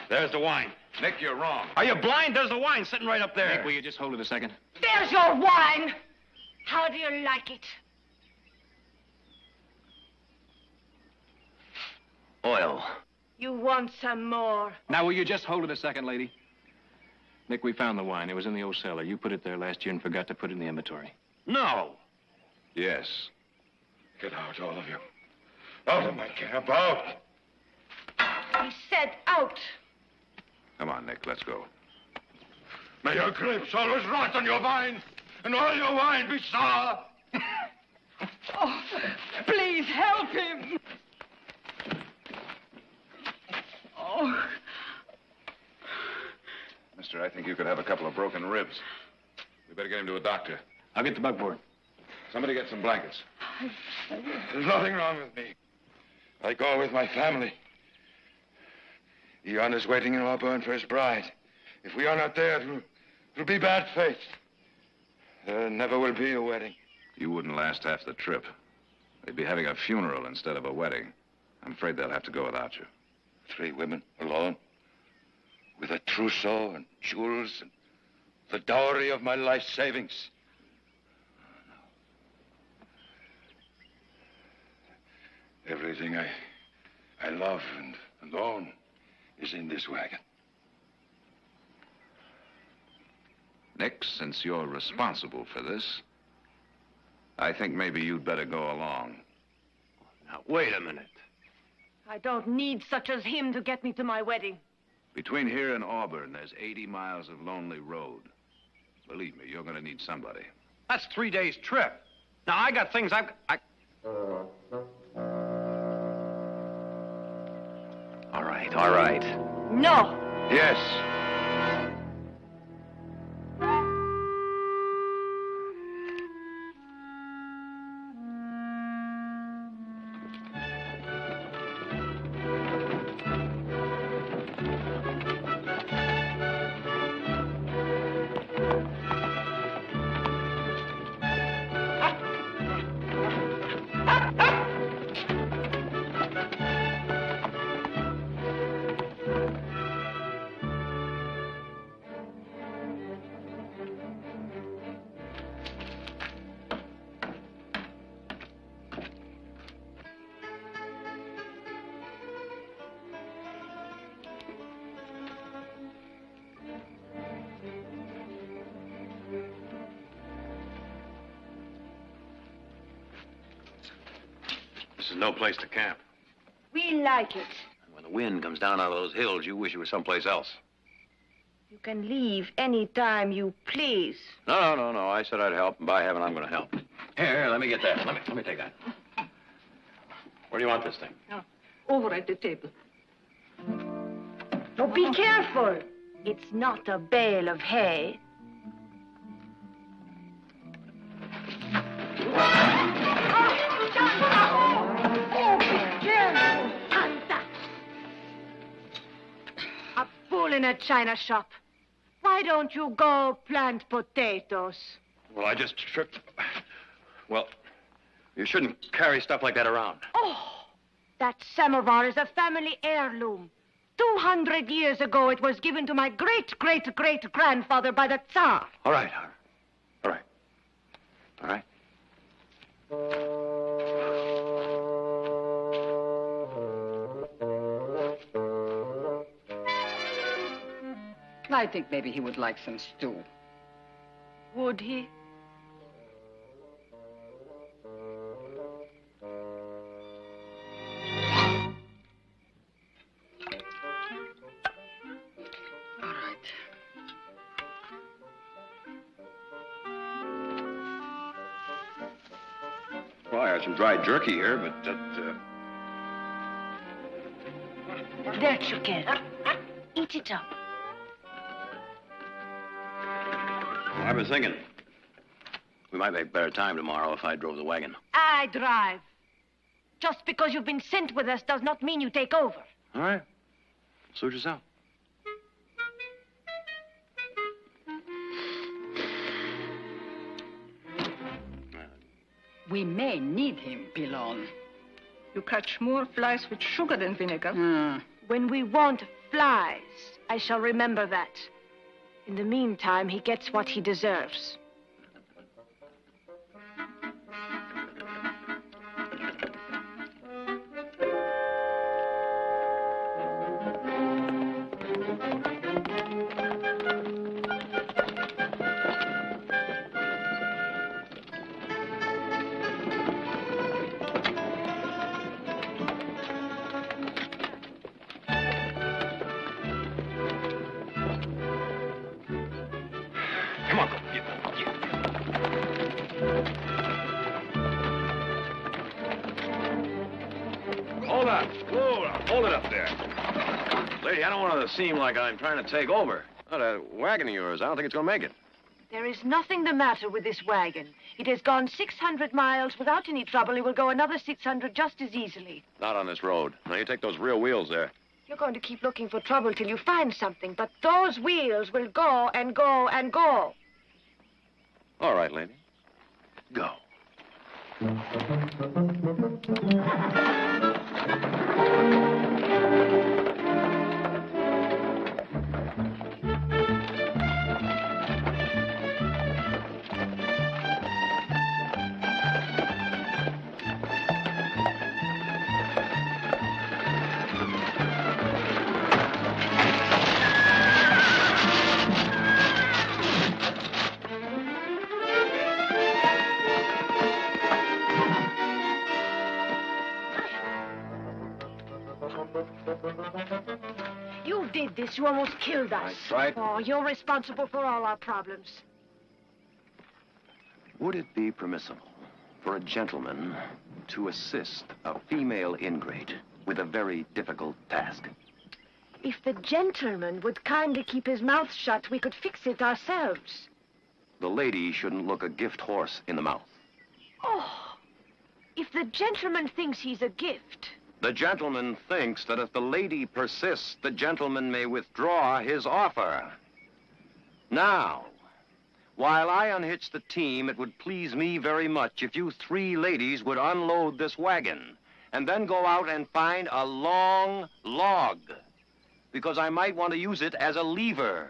E: There's the wine.
C: Nick, you're wrong.
E: Are you blind? There's the wine sitting right up there.
O: Nick, will you just hold it a second?
G: There's your wine. How do you like it?
E: Oil.
G: You want some more?
O: Now, will you just hold it a second, lady? Nick, we found the wine. It was in the old cellar. You put it there last year and forgot to put it in the inventory.
E: No.
C: Yes.
P: Get out, all of you. Out of my camp, out.
G: He said out.
C: Come on, Nick, let's go.
P: May your grapes always rot on your vine, and all your wine be sour.
Q: Oh, please help him. Oh.
C: Mister, I think you could have a couple of broken ribs. We better get him to a doctor.
O: I'll get the buckboard.
C: Somebody get some blankets.
P: There's nothing wrong with me. I go with my family. Ion is waiting in Auburn for his bride. If we are not there, it'll be bad fate. There never will be a wedding.
C: You wouldn't last half the trip. They'd be having a funeral instead of a wedding. I'm afraid they'll have to go without you.
P: 3 women, alone, with a trousseau and jewels and the dowry of my life savings. Everything I love and own is in this wagon.
C: Nick, since you're responsible for this, I think maybe you'd better go along.
E: Now, wait a minute.
R: I don't need such as him to get me to my wedding.
C: Between here and Auburn, there's 80 miles of lonely road. Believe me, you're going to need somebody.
E: That's 3 days' trip. Now, I got things I... All right, all right.
R: No.
C: Yes.
E: This is no place to camp.
R: We like it.
E: When the wind comes down out of those hills, you wish you were someplace else.
R: You can leave any time you please.
E: No. I said I'd help, and by heaven, I'm going to help. Here, let me get that. Let me take that. Where do you want this thing?
R: Over at the table. Oh, be careful. It's not a bale of hay. A fool in a china shop. Why don't you go plant potatoes?
E: Well, I just tripped. Well, you shouldn't carry stuff like that around.
R: Oh, that samovar is a family heirloom. 200 years ago, it was given to my great-great-great-grandfather by the Tsar.
E: All right. All right.
Q: I think maybe he would like some stew.
R: Would he?
Q: All right.
E: Well, I have some dried jerky here, but
R: That you can. Eat it up.
E: I've been thinking we might make better time tomorrow if I drove the wagon.
R: I drive. Just because you've been sent with us does not mean you take over.
E: All right. Suit yourself.
Q: We may need him, Pilon.
D: You catch more flies with sugar than vinegar.
R: When we want flies, I shall remember that. In the meantime, he gets what he deserves.
E: Come on, go. Hold it up there. Lady, I don't want it to seem like I'm trying to take over. That wagon of yours, I don't think it's going to make it.
R: There is nothing the matter with this wagon. It has gone 600 miles without any trouble. It will go another 600 just as easily.
E: Not on this road. Now, you take those real wheels there.
R: You're going to keep looking for trouble till you find something, but those wheels will go and go and go.
E: All right, lady. Go.
R: did this. You almost killed us.
L: I tried.
R: Oh, you're responsible for all our problems.
E: Would it be permissible for a gentleman to assist a female ingrate with a very difficult task?
R: If the gentleman would kindly keep his mouth shut, we could fix it ourselves.
E: The lady shouldn't look a gift horse in the mouth.
R: Oh, if the gentleman thinks he's a gift.
E: The gentleman thinks that if the lady persists, the gentleman may withdraw his offer. Now, while I unhitch the team, it would please me very much if you 3 ladies would unload this wagon and then go out and find a long log, because I might want to use it as a lever.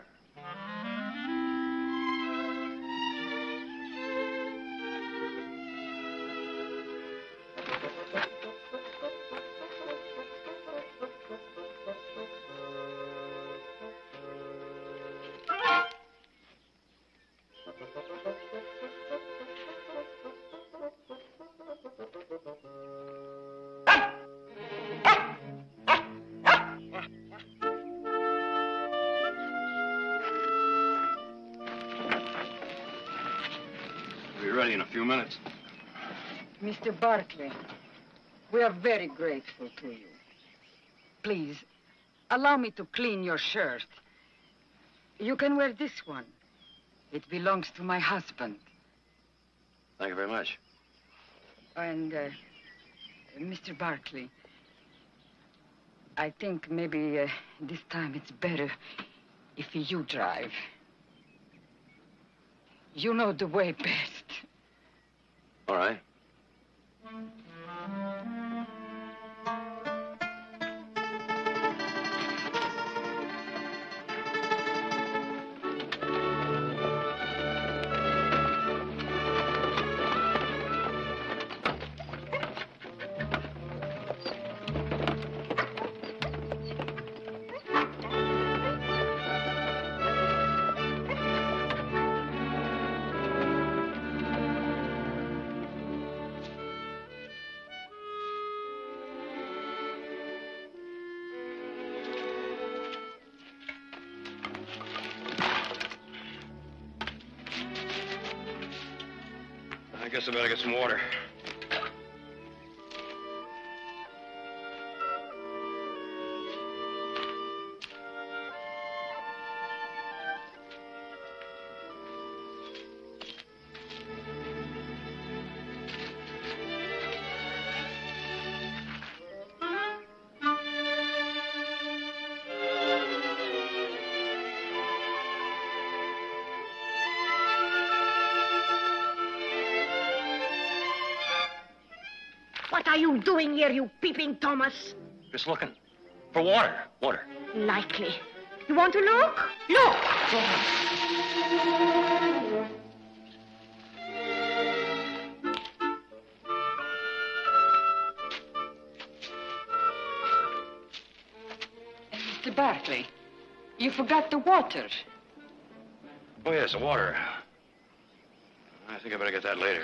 K: We'll be ready in a few minutes.
Q: Mr. Barkley, we are very grateful to you. Please, allow me to clean your shirt. You can wear this one. It belongs to my husband.
K: Thank you very much.
Q: And, Mr. Barkley, I think maybe this time it's better if you drive. You know the way best.
K: All right. I guess I better get some water.
R: What are you doing here, you peeping Thomas?
K: Just looking. For water. Water.
R: Likely. You want to look? Look!
Q: Mr. Barkley, you forgot the water.
K: Oh, yes, the water. I think I better get that later.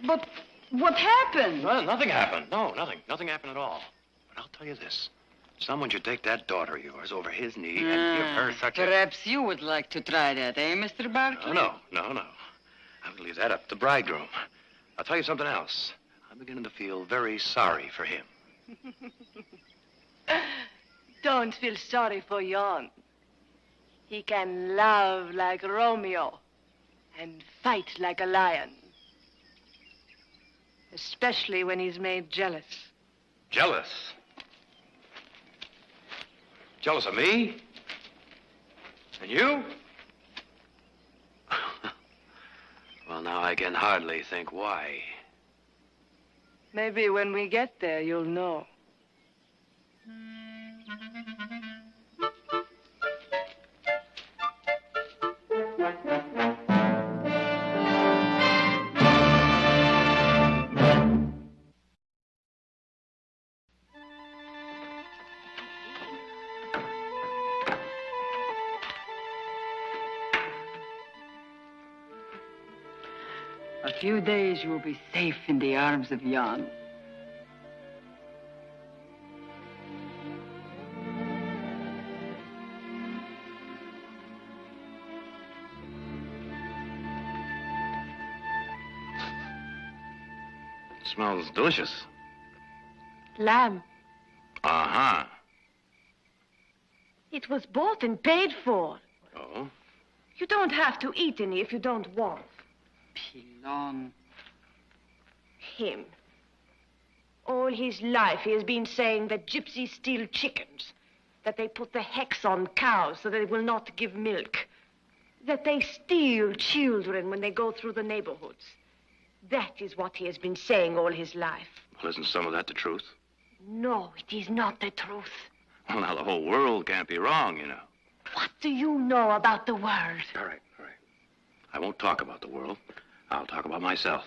Q: But what happened?
K: Well, nothing happened. No, nothing. Nothing happened at all. But I'll tell you this. Someone should take that daughter of yours over his knee and give her such a...
Q: Perhaps you would like to try that, eh, Mr. Barkley?
K: No. I would leave that up to the bridegroom. I'll tell you something else. I'm beginning to feel very sorry for him.
S: Don't feel sorry for Jan. He can love like Romeo and fight like a lion. Especially when he's made jealous.
K: Jealous? Jealous of me? And you? Well, now I can hardly think why.
S: Maybe when we get there, you'll know.
Q: A few days you will be safe in the arms of Jan.
K: Smells delicious.
R: Lamb.
K: Uh-huh.
R: It was bought and paid for.
K: Oh?
R: You don't have to eat any if you don't want.
Q: Pilon.
R: Him. All his life he has been saying that gypsies steal chickens, that they put the hex on cows so that they will not give milk, that they steal children when they go through the neighborhoods. That is what he has been saying all his life.
K: Well, isn't some of that the truth?
R: No, it is not the truth.
K: Well, now, the whole world can't be wrong, you know.
R: What do you know about the world?
K: All right. I won't talk about the world. I'll talk about myself.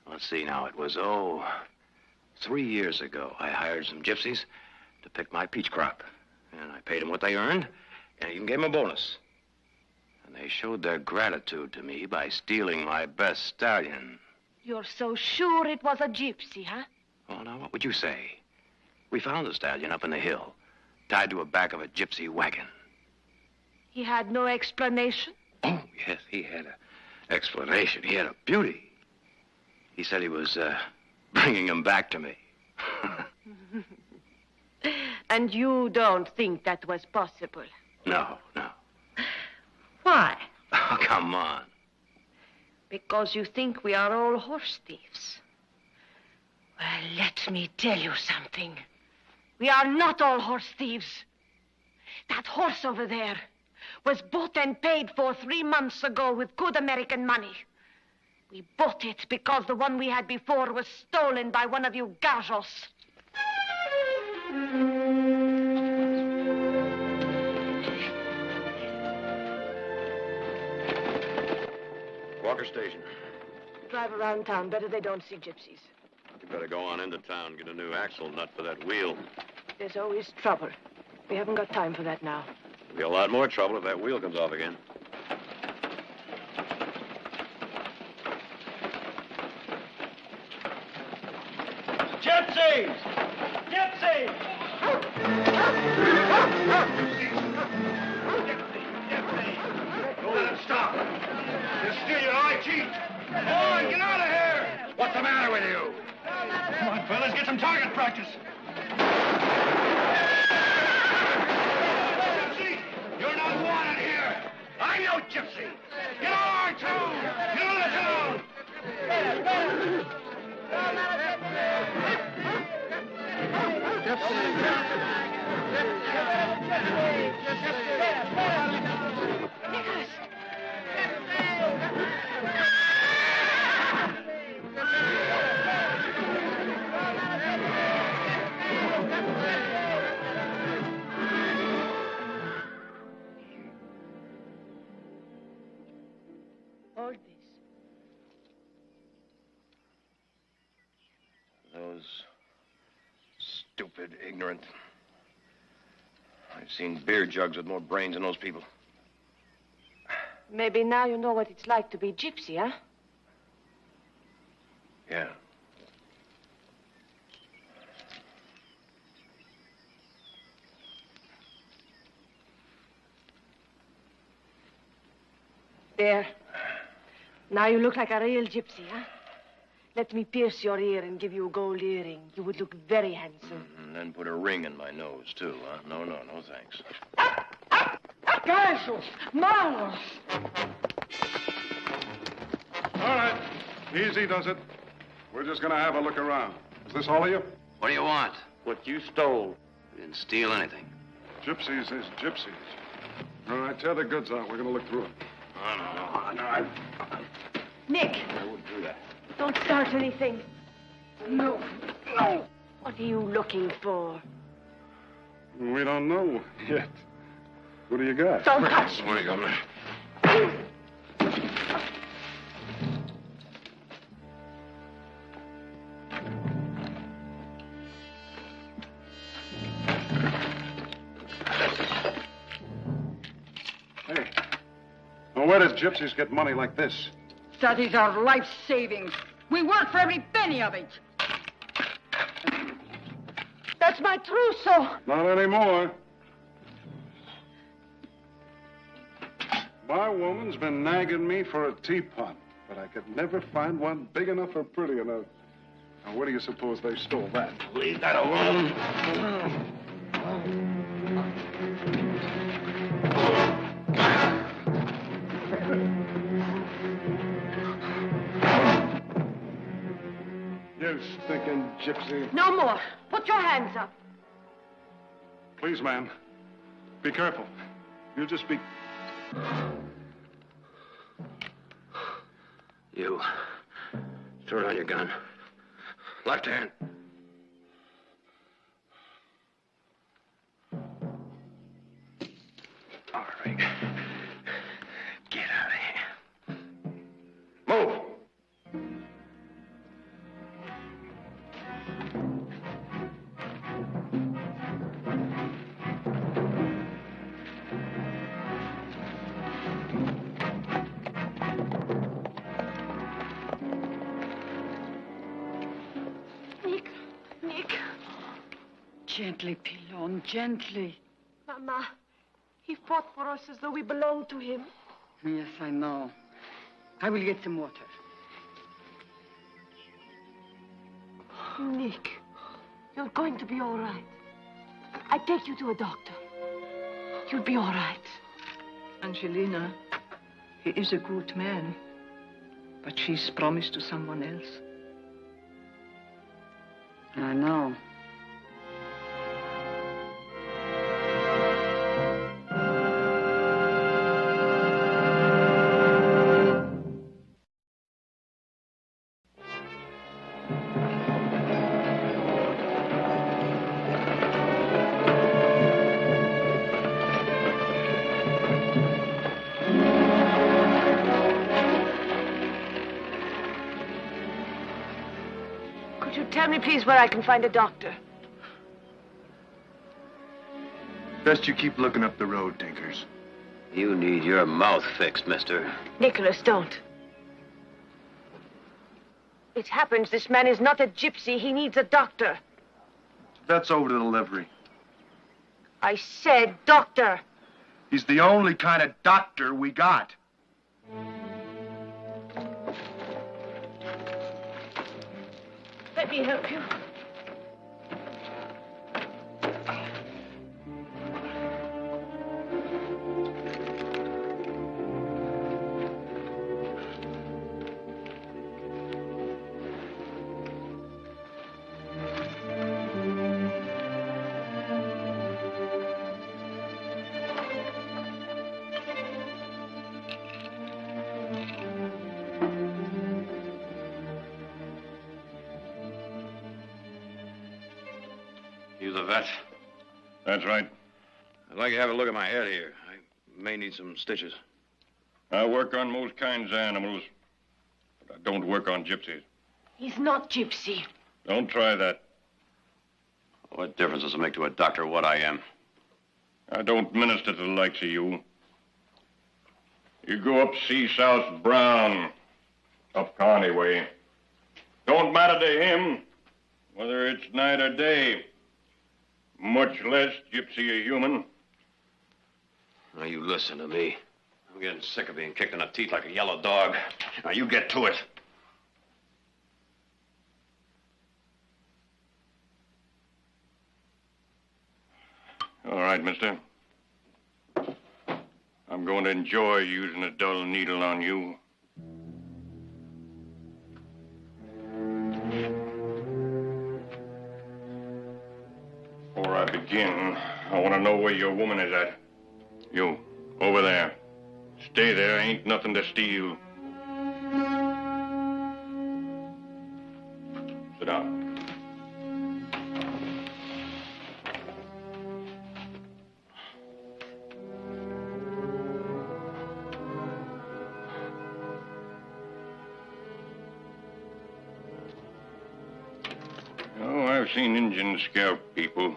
K: Let's see now. It was, 3 years ago. I hired some gypsies to pick my peach crop. And I paid them what they earned, and I even gave them a bonus. And they showed their gratitude to me by stealing my best stallion.
R: You're so sure it was a gypsy, huh?
K: Well, now, what would you say? We found the stallion up in the hill, tied to the back of a gypsy wagon.
R: He had no explanation?
K: Oh, yes, he had an explanation. He had a beauty. He said he was, bringing him back to me.
R: And you don't think that was possible?
K: No.
R: Why?
K: Oh, come on.
R: Because you think we are all horse thieves. Well, let me tell you something. We are not all horse thieves. That horse over there was bought and paid for 3 months ago with good American money. We bought it because the one we had before was stolen by one of you gajos.
K: Walker Station.
R: Drive around town. Better they don't see gypsies.
K: You better go on into town and get a new axle nut for that wheel.
R: There's always trouble. We haven't got time for that now.
K: There'll be a lot more trouble if that wheel comes off again.
T: Gypsies! Gypsies!
P: Don't let him stop. He'll steal your eye teeth. Come on, get out of here! What's the matter with you?
T: Come on, fellas, get some target practice.
P: Gypsy, you're not wanted here. I'm no gypsy. Get on, too. Get on the town.
R: Hold this.
K: Those stupid, ignorant. I've seen beer jugs with more brains than those people.
R: Maybe now you know what it's like to be gypsy, huh?
K: Yeah.
R: There. Now you look like a real gypsy, huh? Let me pierce your ear and give you a gold earring. You would look very handsome.
K: And then put a ring in my nose, too, huh? No, thanks.
Q: Gajos! Malos!
U: All right. Easy does it. We're just going to have a look around. Is this all of you?
K: What do you want? What you stole. We didn't steal anything.
U: Gypsies is gypsies. All right, tear the goods out. We're going to look through them.
K: No.
R: Nick,
K: I wouldn't do that.
R: don't start anything. No. What are you looking for?
U: We don't know yet. What do you got?
R: Don't touch
U: Where you going? Hey. Now, where does gypsies get money like this?
Q: That is our life savings. We work for every penny of it.
R: That's my trousseau.
U: Not anymore. My woman's been nagging me for a teapot, but I could never find one big enough or pretty enough. Now, where do you suppose they stole that?
P: Leave that alone.
U: You stinking gypsy.
R: No more. Put your hands up.
U: Please, ma'am. Be careful. You just be...
E: You. Throw down your gun. Left hand. All right. Get out of here. Move!
R: Nick.
Q: Gently, Pilon, gently.
R: Mama, he fought for us as though we belonged to him.
Q: Yes, I know. I will get some water.
R: Nick, you're going to be all right. I take you to a doctor. You'll be all right.
M: Angelina, he is a good man, but she's promised to someone else.
Q: I know.
R: Tell me, please, where I can find a doctor.
V: Best you keep looking up the road, Tinkers.
E: You need your mouth fixed, mister.
R: Nicholas, don't. It happens this man is not a gypsy. He needs a doctor.
V: That's over to the livery.
R: I said doctor.
V: He's the only kind of doctor we got.
R: Let me help you.
E: You the vet?
P: That's right.
E: I'd like to have a look at my head here. I may need some stitches.
P: I work on most kinds of animals, but I don't work on gypsies.
R: He's not gypsy.
P: Don't try that.
E: What difference does it make to a doctor what I am?
P: I don't minister to the likes of you. You go up see South Brown, up Carney way. Don't matter to him whether it's night or day. Much less gypsy a human.
E: Now, you listen to me. I'm getting sick of being kicked in the teeth like a yellow dog. Now, you get to it.
P: All right, mister. I'm going to enjoy using a dull needle on you. Before I begin, I want to know where your woman is at. You, over there. Stay there, ain't nothing to steal. Sit down. Oh, I've seen Indians scalp people.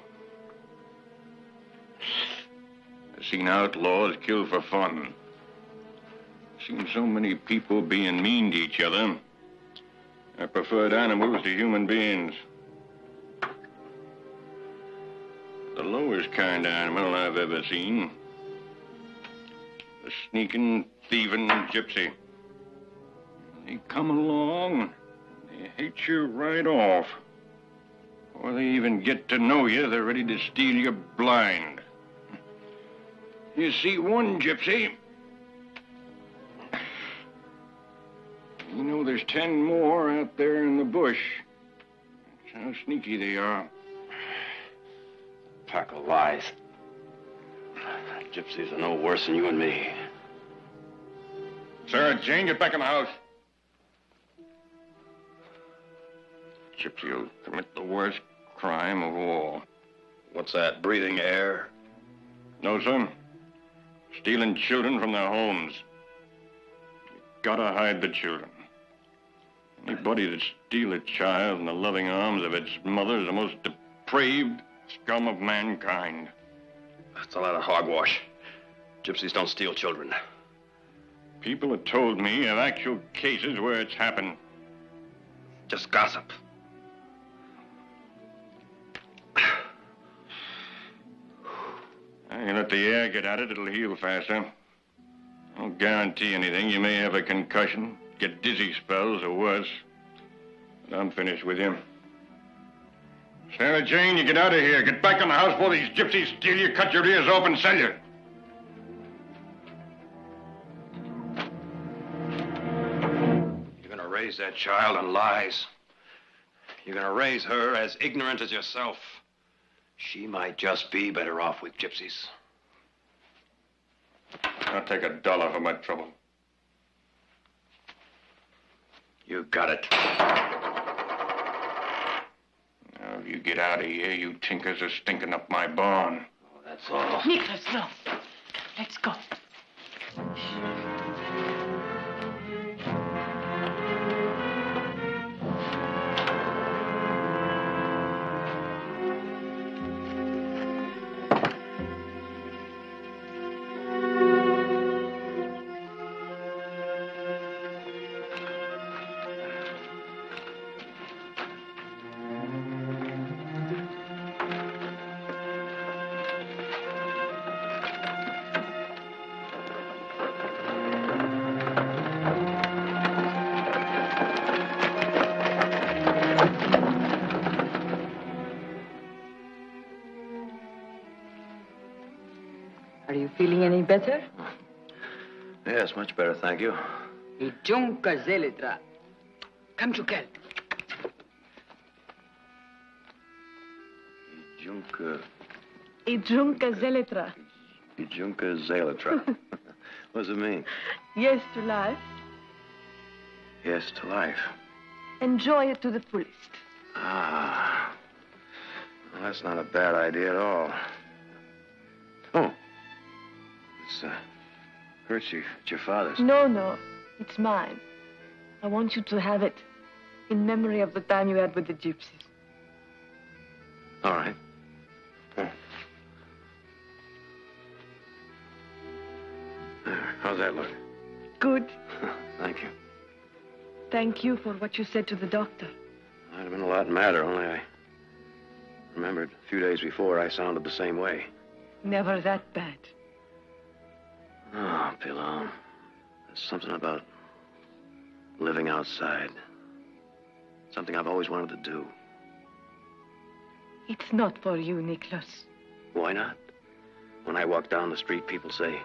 P: I've seen outlaws kill for fun. Seen so many people being mean to each other. I preferred animals to human beings. The lowest kind of animal I've ever seen. The sneaking, thieving gypsy. He come along, They hate you right off. Before they even get to know you, they're ready to steal you blind. You see one gypsy. You know there's 10 more out there in the bush. That's how sneaky they are.
K: Pack of lies. Gypsies are no worse than you and me.
P: Sarah Jane, get back in the house. Gypsy will commit the worst crime of all.
K: What's that, breathing air?
P: No, son. Stealing children from their homes. You gotta hide the children. Anybody that steals a child in the loving arms of its mother is the most depraved scum of mankind.
K: That's a lot of hogwash. Gypsies don't steal children.
P: People have told me of actual cases where it's happened.
K: Just gossip.
P: You let the air get at it, it'll heal faster. I don't guarantee anything. You may have a concussion, get dizzy spells, or worse. But I'm finished with you. Sarah Jane, you get out of here. Get back in the house before these gypsies steal you, cut your ears off, and sell you.
K: You're gonna raise that child on lies. You're gonna raise her as ignorant as yourself. She might just be better off with gypsies.
P: I'll take $1 for my trouble.
K: You got it.
P: Now, if you get out of here, you tinkers are stinking up my barn.
K: Oh, that's all.
R: Nicholas, no. Let's go.
Q: Are you feeling any better?
K: Yes, much better, thank you.
Q: Ijunka Zelitra. Come to Kel.
S: Ijunka Zelitra.
K: Ijunka Zelitra. What does it mean?
S: Yes to life.
K: Yes to life.
S: Enjoy it to the fullest.
K: Ah. Well, that's not a bad idea at all. Oh. This kerchief. It's your father's.
S: No, no. It's mine. I want you to have it in memory of the time you had with the gypsies.
K: All right. How's that look?
S: Good.
K: Thank you.
S: Thank you for what you said to the doctor.
K: Might have been a lot madder, only I remembered a few days before I sounded the same way.
S: Never that bad.
K: Oh, Pilon. There's something about living outside. Something I've always wanted to do.
S: It's not for you, Nicholas.
K: Why not? When I walk down the street, people say,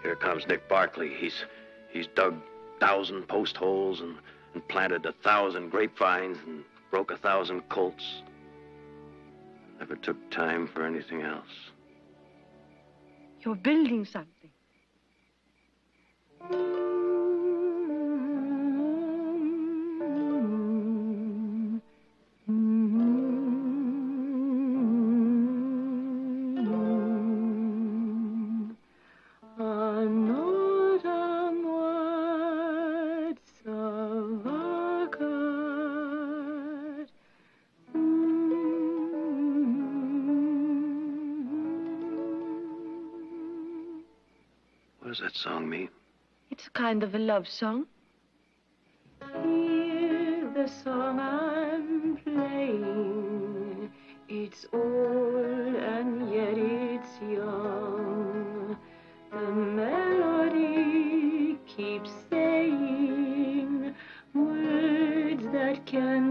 K: "Here comes Nick Barkley. He's dug 1,000 post holes and planted 1,000 grapevines and broke 1,000 colts. Never took time for anything else."
S: You're building something.
K: What does that song mean?
S: It's a kind of a love song.
D: Hear the song I'm playing. It's old and yet it's young. The melody keeps saying words that can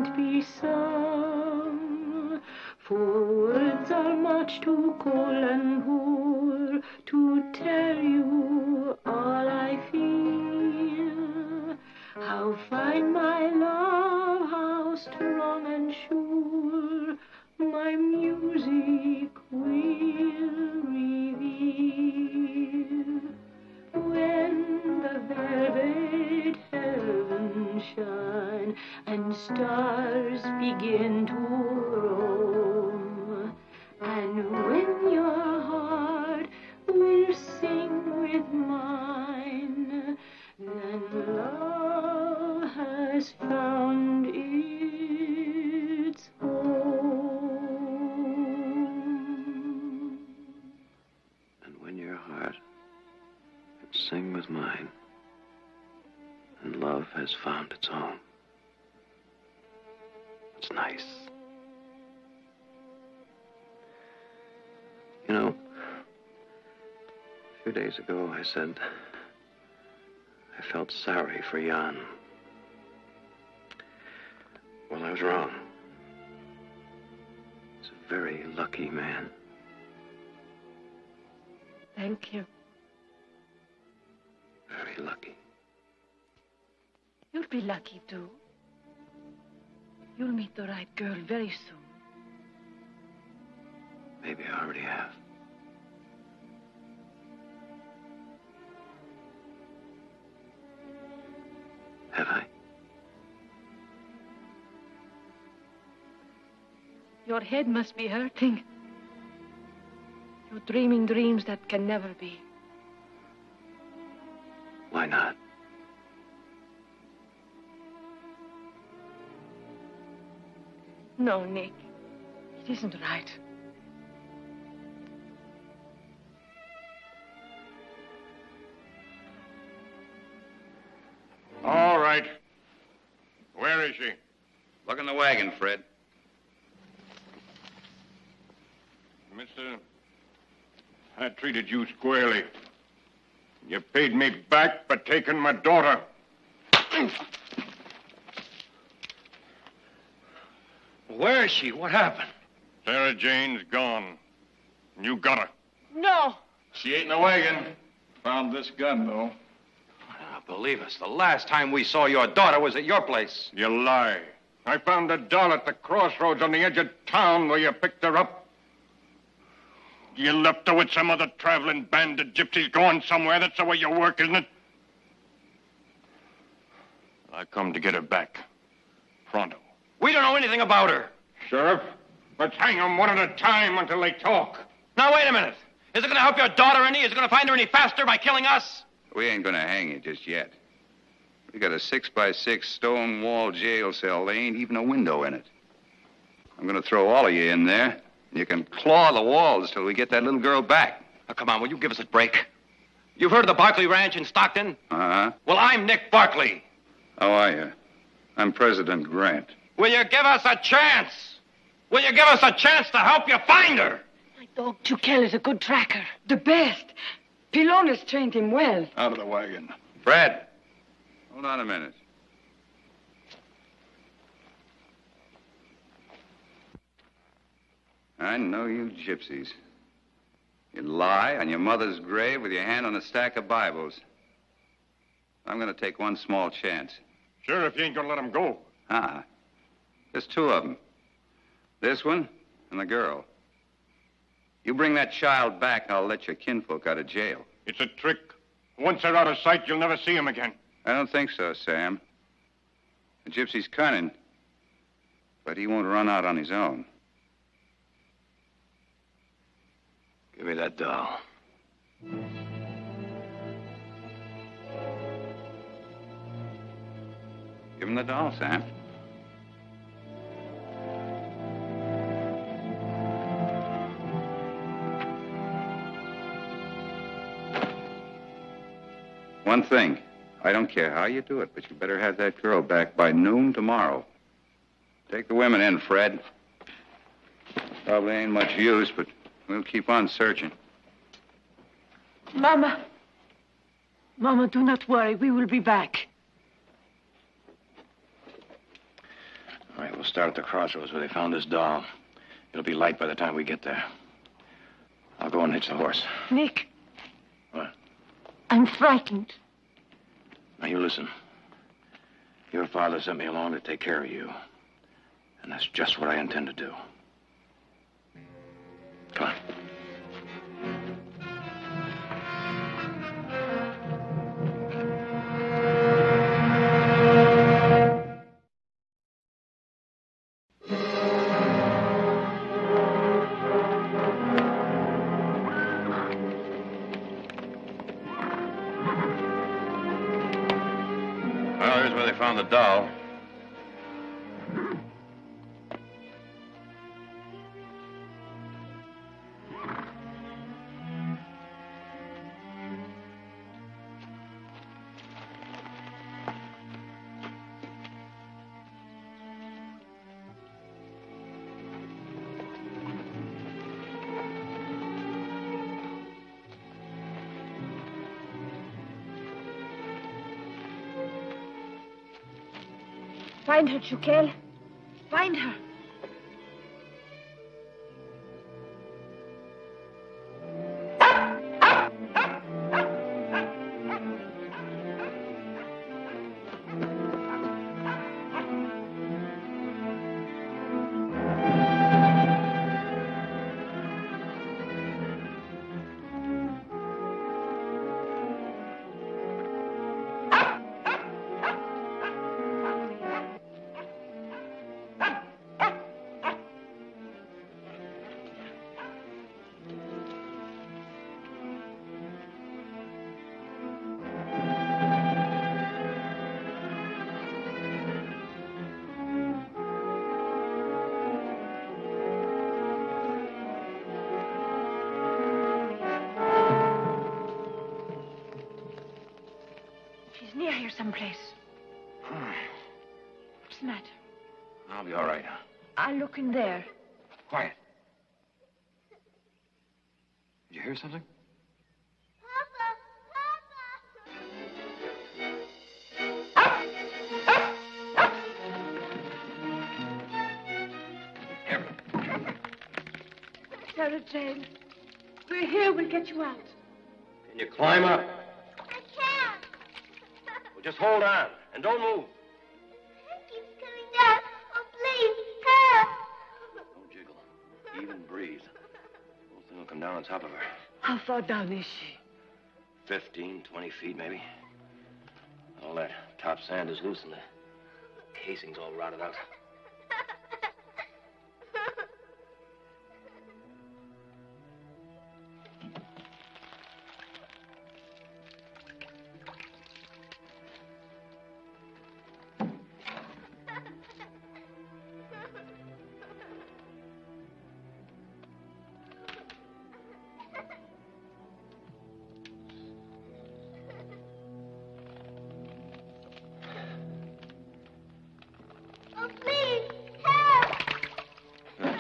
F: song. For words are much too cold and poor to tell you all I feel. How fine my love, how strong and sure my music will reveal. When the velvet heavens shine and stars begin to roam, and when your heart will sing with mine, then love has found its home.
K: And when your heart can sing with mine, and love has found its home. It's nice. You know, a few days ago I said I felt sorry for Jan. Well, I was wrong. He's a very lucky man.
R: Thank you.
K: Very lucky.
R: You'll be lucky, too. You'll meet the right girl very soon.
K: Maybe I already have. Have I?
R: Your head must be hurting. You're dreaming dreams that can never be.
K: Why not?
R: No, Nick. It isn't right.
P: All right. Where is she?
N: Look in the wagon, Fred.
P: Mister, I treated you squarely. You paid me back for taking my daughter.
N: Where is she? What happened?
P: Sarah Jane's gone. You got her.
R: No.
P: She ain't in the wagon. Found this gun, though.
N: Believe us, the last time we saw your daughter was at your place.
P: You lie. I found a doll at the crossroads on the edge of town where you picked her up. You left her with some other traveling band of gypsies going somewhere. That's the way you work, isn't it? I come to get her back. Pronto.
N: We don't know anything about her.
P: Sheriff, let's hang them one at a time until they talk.
N: Now, wait a minute. Is it going to help your daughter any? Is it going to find her any faster by killing us?
C: We ain't gonna hang you just yet. We got a 6x6 stone wall jail cell. There ain't even a window in it. I'm gonna throw all of you in there. You can claw the walls till we get that little girl back.
N: Now, come on, will you give us a break? You've heard of the Barkley Ranch in Stockton?
C: Uh-huh.
N: Well, I'm Nick Barkley.
C: How are you? I'm President Grant.
N: Will you give us a chance? Will you give us a chance to help you find her?
R: My dog, Chukel, is a good tracker.
Q: The best. Pilon has trained him well.
P: Out of the wagon.
C: Fred, hold on a minute. I know you gypsies. You lie on your mother's grave with your hand on a stack of Bibles. I'm going to take one small chance.
P: Sheriff, you ain't gonna let him go.
C: There's two of them. This one and the girl. You bring that child back, I'll let your kinfolk out of jail.
P: It's a trick. Once they're out of sight, you'll never see them again.
C: I don't think so, Sam. The gypsy's cunning, but he won't run out on his own.
K: Give me that doll.
C: Give him the doll, Sam. One thing. I don't care how you do it, but you better have that girl back by noon tomorrow. Take the women in, Fred. Probably ain't much use, but we'll keep on searching.
R: Mama. Mama, do not worry. We will be back.
K: All right, we'll We'll start at the crossroads where they found this doll. It'll be light by the time we get there. I'll go and hitch the horse.
R: Nick.
K: What?
R: I'm frightened.
K: Now, you listen. Your father sent me along to take care of you. And that's just what I intend to do. Come on.
N: Well, here's where they found the doll.
R: Find her, Chukel. Find her. She's near here someplace. What's the matter?
K: I'll be all right.
R: I'll look in there.
K: Quiet. Did you hear something?
R: Sarah Jane, we're here. We'll get you out.
E: Can you climb up? Well, just hold on and don't move. Don't jiggle. Even breathe. The whole thing will come down on top of her.
R: How far down is she?
E: 15, 20 feet, maybe. All that top sand is loose and the casing's all rotted out.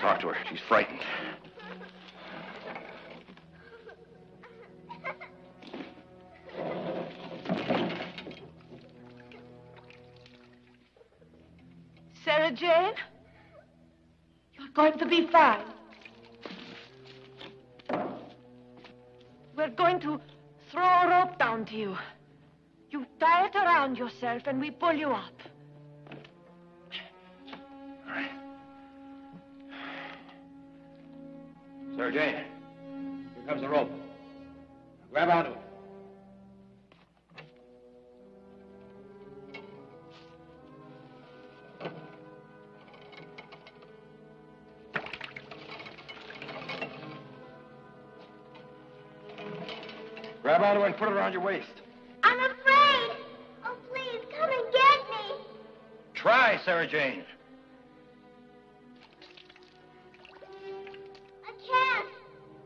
K: Talk to her. She's frightened.
R: Sarah Jane, you're going to be fine. We're going to throw a rope down to you. You tie it around yourself and we pull you up.
K: Sarah Jane, here comes the rope. Grab onto it. Grab onto it and put it around your waist.
H: I'm afraid. Oh, please, come and get me.
K: Try, Sarah Jane.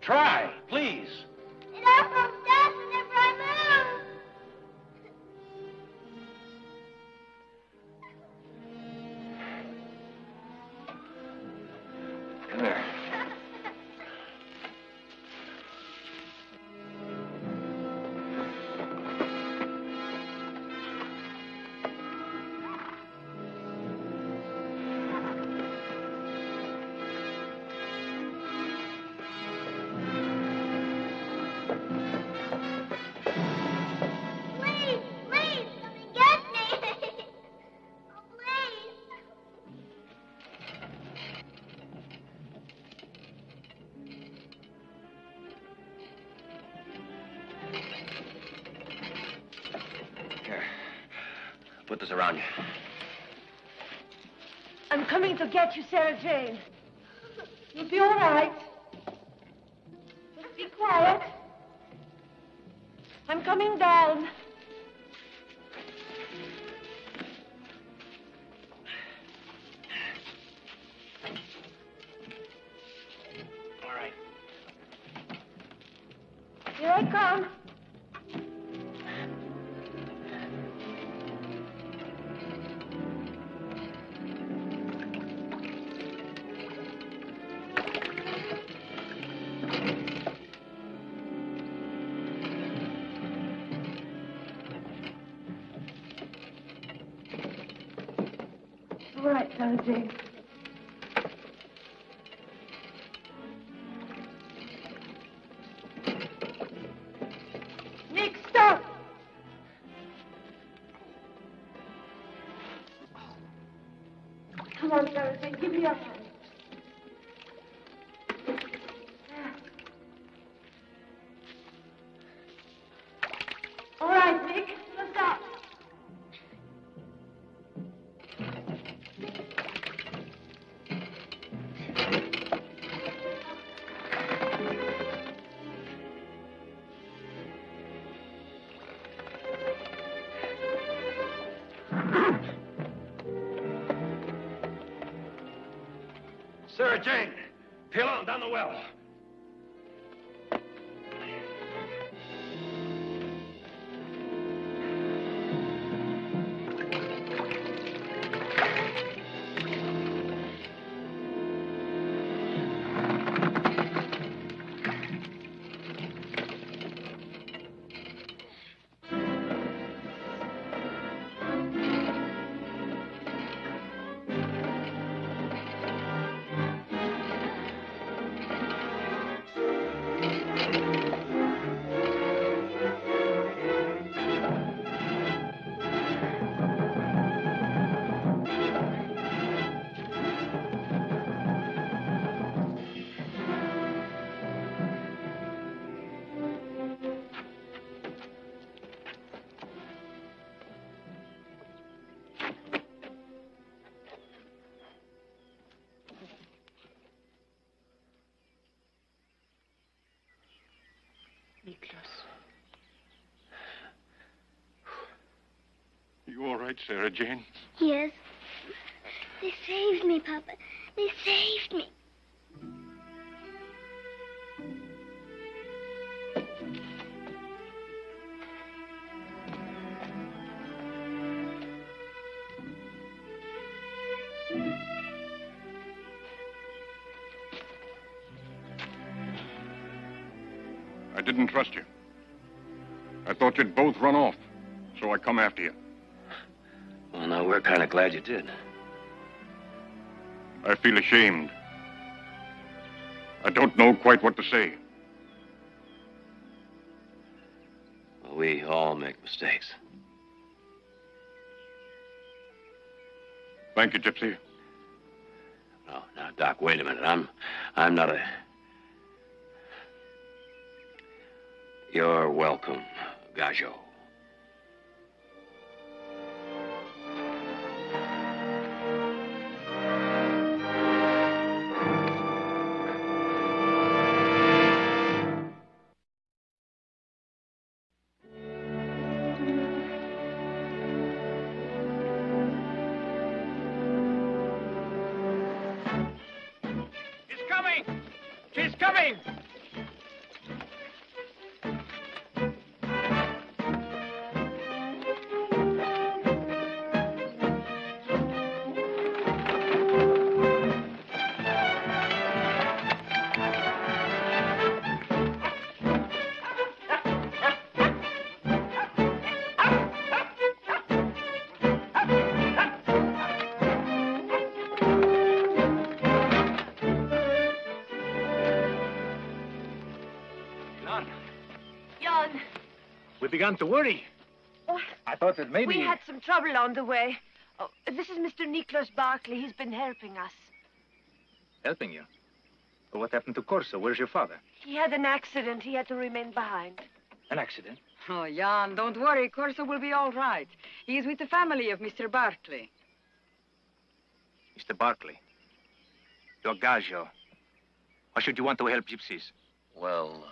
K: Try, please.
H: It all comes down whenever I move.
K: There.
E: Put this around you.
S: I'm coming to get you, Sarah Jane. You'll be all right. Just be quiet. I'm coming down.
E: All right.
S: Here I come. All right, Sarah Jane. Nick, stop! Come on, Sarah Jane, give me your hand. All right, Nick, let's stop.
K: Sarah Jane, peel on down the well.
P: You all right, Sarah Jane?
H: Yes. They saved me, Papa. They saved me.
P: I didn't trust you. I thought you'd both run off, so I come after you.
E: Well, now, we're kind of glad you did.
P: I feel ashamed. I don't know quite what to say.
E: Well, we all make mistakes.
P: Thank you, Gypsy.
E: No, now, Doc, wait a minute. I'm not a... You're welcome, Gajo.
T: She's coming! She's coming!
S: Jan,
L: We began to worry.
S: oh,
L: I thought that maybe...
S: we had some trouble on the way. Oh, this is Mr. Nicholas Barkley. He's been helping us.
L: Helping you? But what happened to Corso? Where's your father?
S: He had an accident. He had to remain behind.
L: An accident?
Q: Oh, Jan, don't worry. Corso will be all right. He is with the family of Mr. Barclay.
O: Mr. Barclay, you're Gaggio. Why should you want to help gypsies?
N: Well,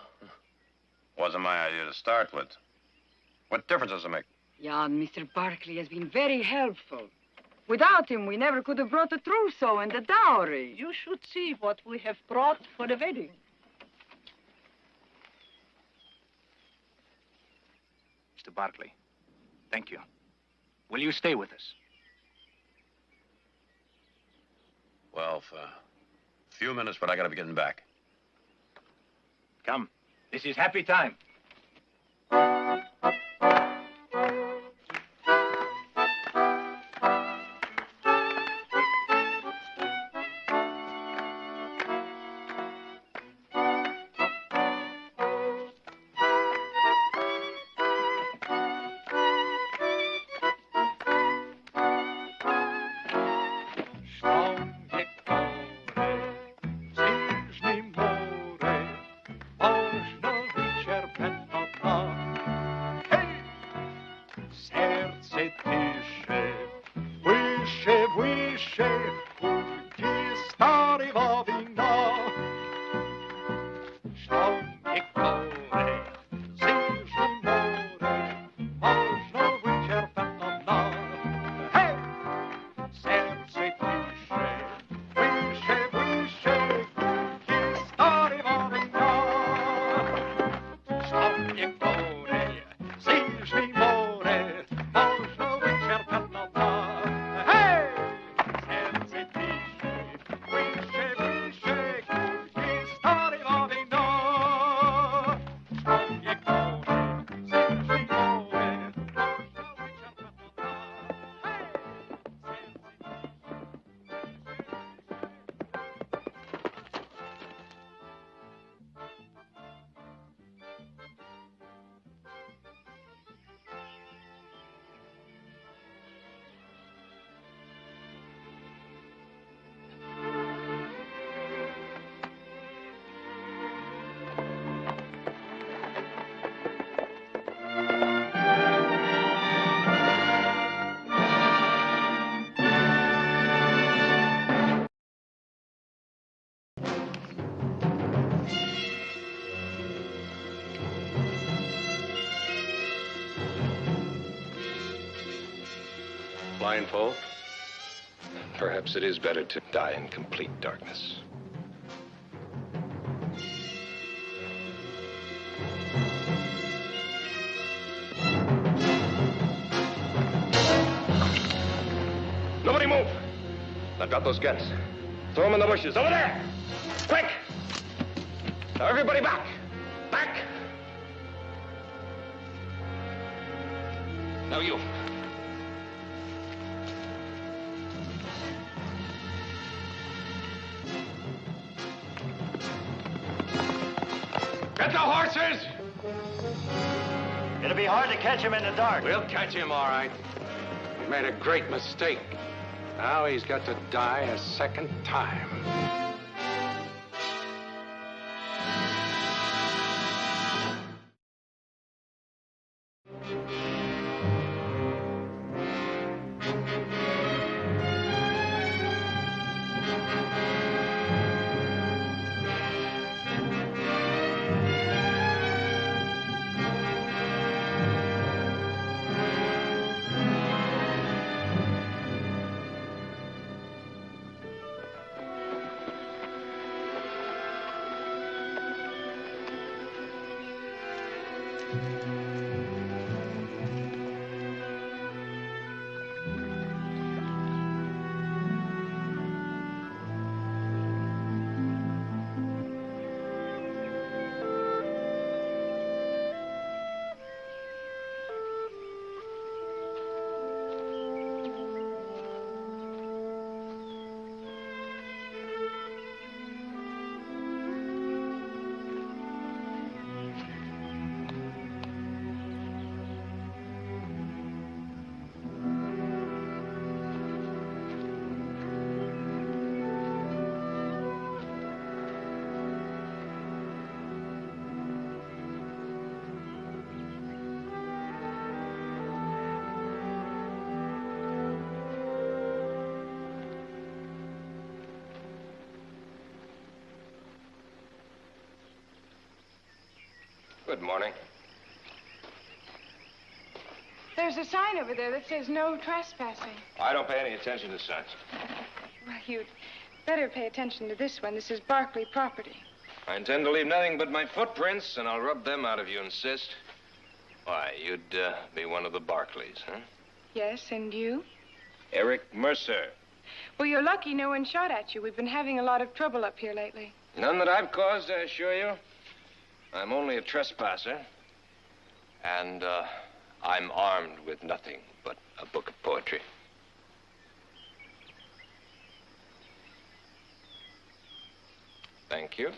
N: wasn't my idea to start with. What difference does it make?
Q: Jan, Mr. Barclay has been very helpful. Without him, we never could have brought the trousseau and the dowry.
M: You should see what we have brought for the wedding.
O: Mr. Barclay, thank you. Will you stay with us?
N: Well, for a few minutes, but I gotta be getting back.
O: Come. This is happy time.
N: Blindfold?
A: Perhaps it is better to die in complete darkness.
N: Nobody move! I've got those guns. Throw them in the bushes. Over there! Quick! Now everybody back! Back!
A: Now you.
N: Get the horses!
L: It'll be hard to catch him in the dark.
K: We'll catch him, all right. He made a great mistake. Now he's got to die a second time.
A: Good morning.
D: There's a sign over there that says no trespassing.
N: I don't pay any attention to signs.
D: Well, you'd better pay attention to this one. This is Barclay property.
N: I intend to leave nothing but my footprints, and I'll rub them out if you insist. Why, you'd be one of the Barclays, huh?
D: Yes, and you?
N: Eric Mercer.
D: Well, you're lucky no one shot at you. We've been having a lot of trouble up here lately.
N: None that I've caused, I assure you. I'm only a trespasser. And, I'm armed with nothing but a book of poetry. Thank you.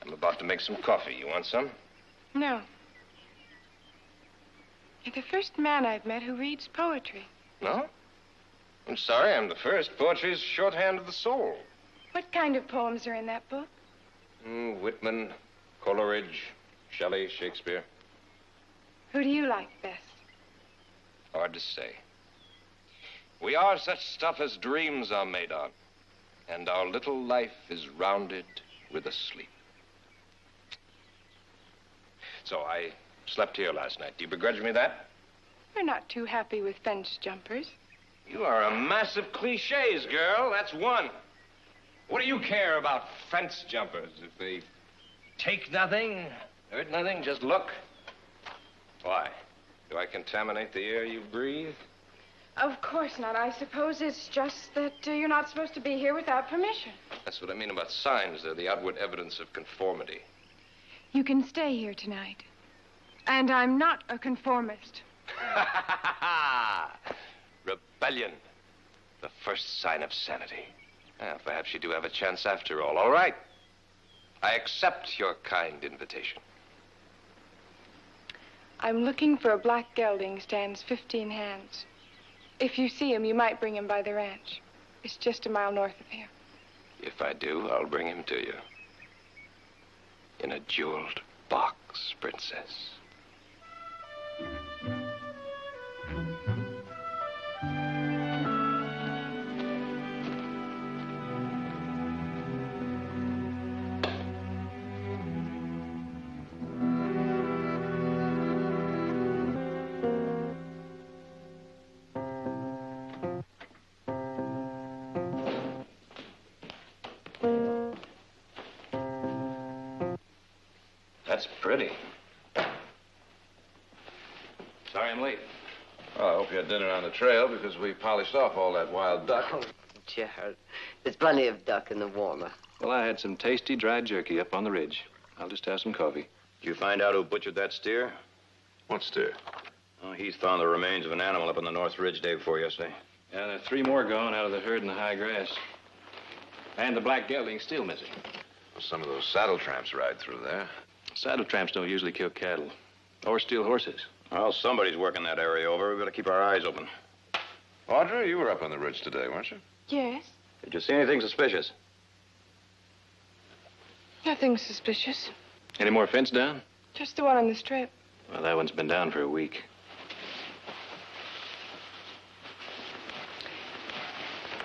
N: I'm about to make some coffee. You want some?
D: No. You're the first man I've met who reads poetry.
N: No? I'm sorry, I'm the first. Poetry's shorthand of the soul.
D: What kind of poems are in that book?
N: Whitman, Coleridge, Shelley, Shakespeare.
D: Who do you like best?
N: Hard to say. We are such stuff as dreams are made on, and our little life is rounded with a sleep. So I slept here last night. Do you begrudge me that?
D: We're not too happy with fence jumpers.
N: You are a mass of cliches, girl. That's one. What do you care about fence jumpers? If they take nothing, hurt nothing, just look. Why? Do I contaminate the air you breathe?
D: Of course not. I suppose it's just that you're not supposed to be here without permission.
N: That's what I mean about signs. They're the outward evidence of conformity.
D: You can stay here tonight. And I'm not a conformist.
N: Rebellion. The first sign of sanity. Well, perhaps you do have a chance after all. All right. I accept your kind invitation.
D: I'm looking for a black gelding, stands 15 hands. If you see him, you might bring him by the ranch. It's just a mile north of here.
N: If I do, I'll bring him to you. In a jeweled box, princess. That's pretty. Sorry I'm late.
K: Well, I hope you had dinner on the trail because we polished off all that wild duck.
B: Oh, Gerald, there's plenty of duck in the warmer.
O: Well, I had some tasty dry jerky up on the ridge. I'll just have some coffee.
N: Did you find out who butchered that steer?
K: What steer?
N: Oh, Heath found the remains of an animal up on the North Ridge day before yesterday.
O: Yeah, there are 3 more gone out of the herd in the high grass. And the black gelding's still missing.
K: Well, some of those saddle tramps ride through there.
O: Saddle tramps don't usually kill cattle or steal horses.
N: Well, somebody's working that area over. We've got to keep our eyes open.
K: Audrey, you were up on the ridge today, weren't you?
D: Yes.
N: Did you see anything suspicious?
D: Nothing suspicious.
O: Any more fence down?
D: Just the one on the strip.
O: Well, that one's been down for a week.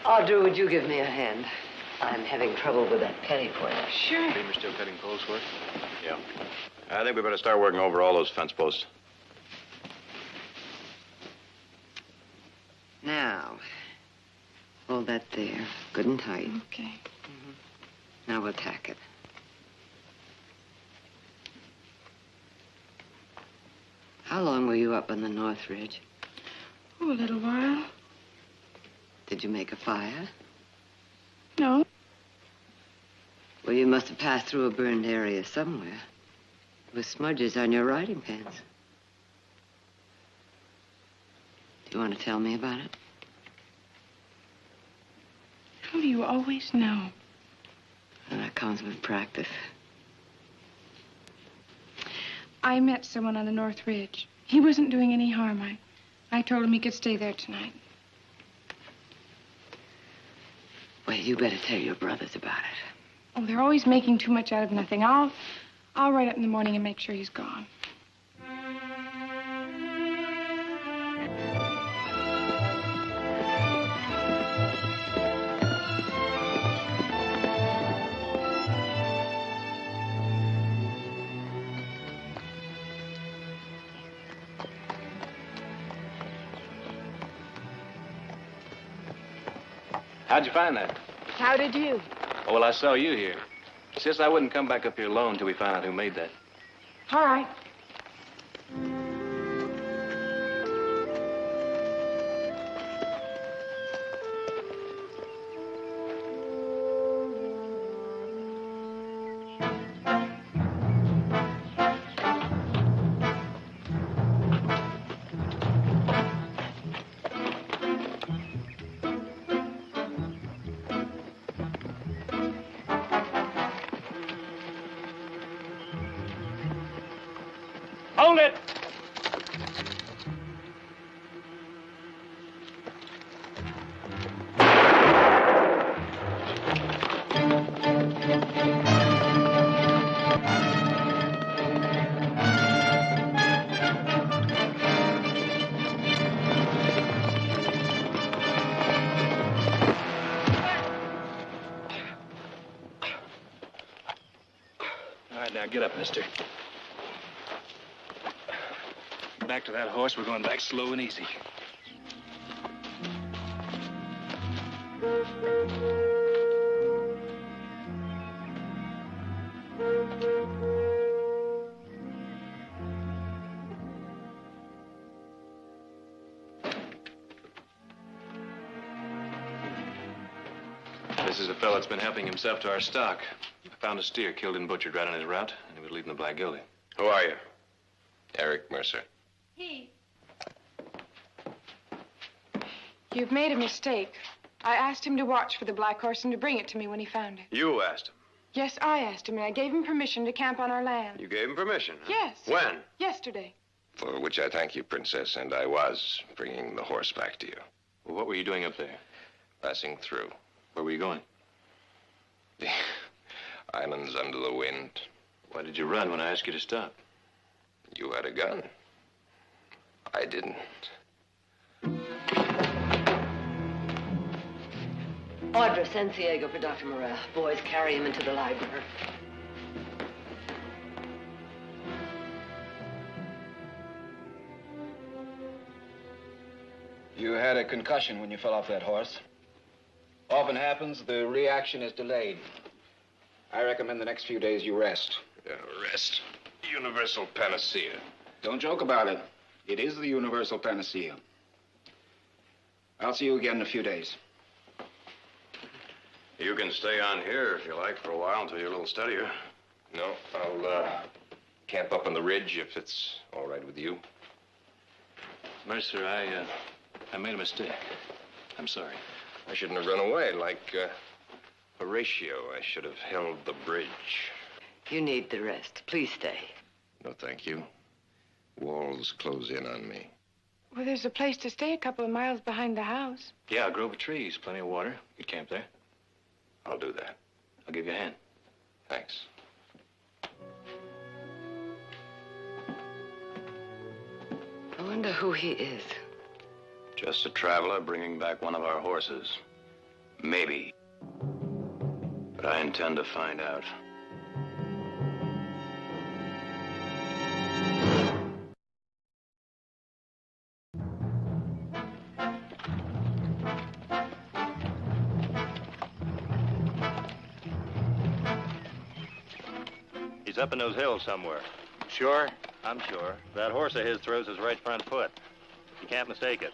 B: Audrey, would you give me a hand? I'm having trouble with that penny point.
D: Sure.
O: Beamer's still cutting poles for it?
N: Yeah. I think we better start working over all those fence posts.
B: Now, hold that there, good and tight.
D: Okay.
B: Now we'll tack it. How long were you up on the North Ridge?
D: Oh, a little while.
B: Did you make a fire?
D: No.
B: Well, you must have passed through a burned area somewhere. With smudges on your riding pants. Do you want to tell me about it?
D: How do you always know?
B: Well, that comes with practice.
D: I met someone on the North Ridge. He wasn't doing any harm. I told him he could stay there tonight.
B: Well, you better tell your brothers about it.
D: Oh, they're always making too much out of nothing. I'll write up in the morning and make sure he's gone.
O: How'd you find that?
D: How did you?
O: Oh, well, I saw you here. Sis, I wouldn't come back up here alone until we found out who made that.
D: All right.
T: Hold it!
O: All right, now get up, mister. Back to that horse. We're going back slow and easy. This is a fellow that's been helping himself to our stock. I found a steer killed and butchered right on his route, and he was leading the Black Gildy.
A: Who are you? Eric Mercer.
D: He. You've made a mistake. I asked him to watch for the black horse and to bring it to me when he found it.
E: You asked him.
D: Yes, I asked him, and I gave him permission to camp on our land.
E: You gave him permission, huh?
D: Yes.
E: When?
D: Yesterday.
A: For which I thank you, Princess, and I was bringing the horse back to you.
O: Well, what were you doing up there?
A: Passing through.
O: Where were you going?
A: The islands under the wind.
O: Why did you run when I asked you to stop?
A: You had a gun. I didn't.
B: Audra, send Ciego for Dr. Morel. Boys, carry him into the library.
I: You had a concussion when you fell off that horse. Often happens, the reaction is delayed. I recommend the next few days you rest.
A: Rest. Universal panacea.
I: Don't joke about it. It is the universal panacea. I'll see you again in a few days.
N: You can stay on here if you like for a while until you're a little steadier.
A: No, I'll camp up on the ridge if it's all right with you.
O: Mercer, I made a mistake. I'm sorry.
A: I shouldn't have run away like Horatio. I should have held the bridge.
B: You need the rest. Please stay.
A: No, thank you. Walls close in on me.
D: Well, there's a place to stay a couple of miles behind the house.
O: Yeah, a grove of trees, plenty of water. You could camp there.
A: I'll do that.
O: I'll give you a hand.
A: Thanks.
B: I wonder who he is.
N: Just a traveler bringing back one of our horses. Maybe. But I intend to find out.
K: He's up in those hills somewhere.
I: Sure?
K: I'm sure. That horse of his throws his right front foot. You can't mistake it.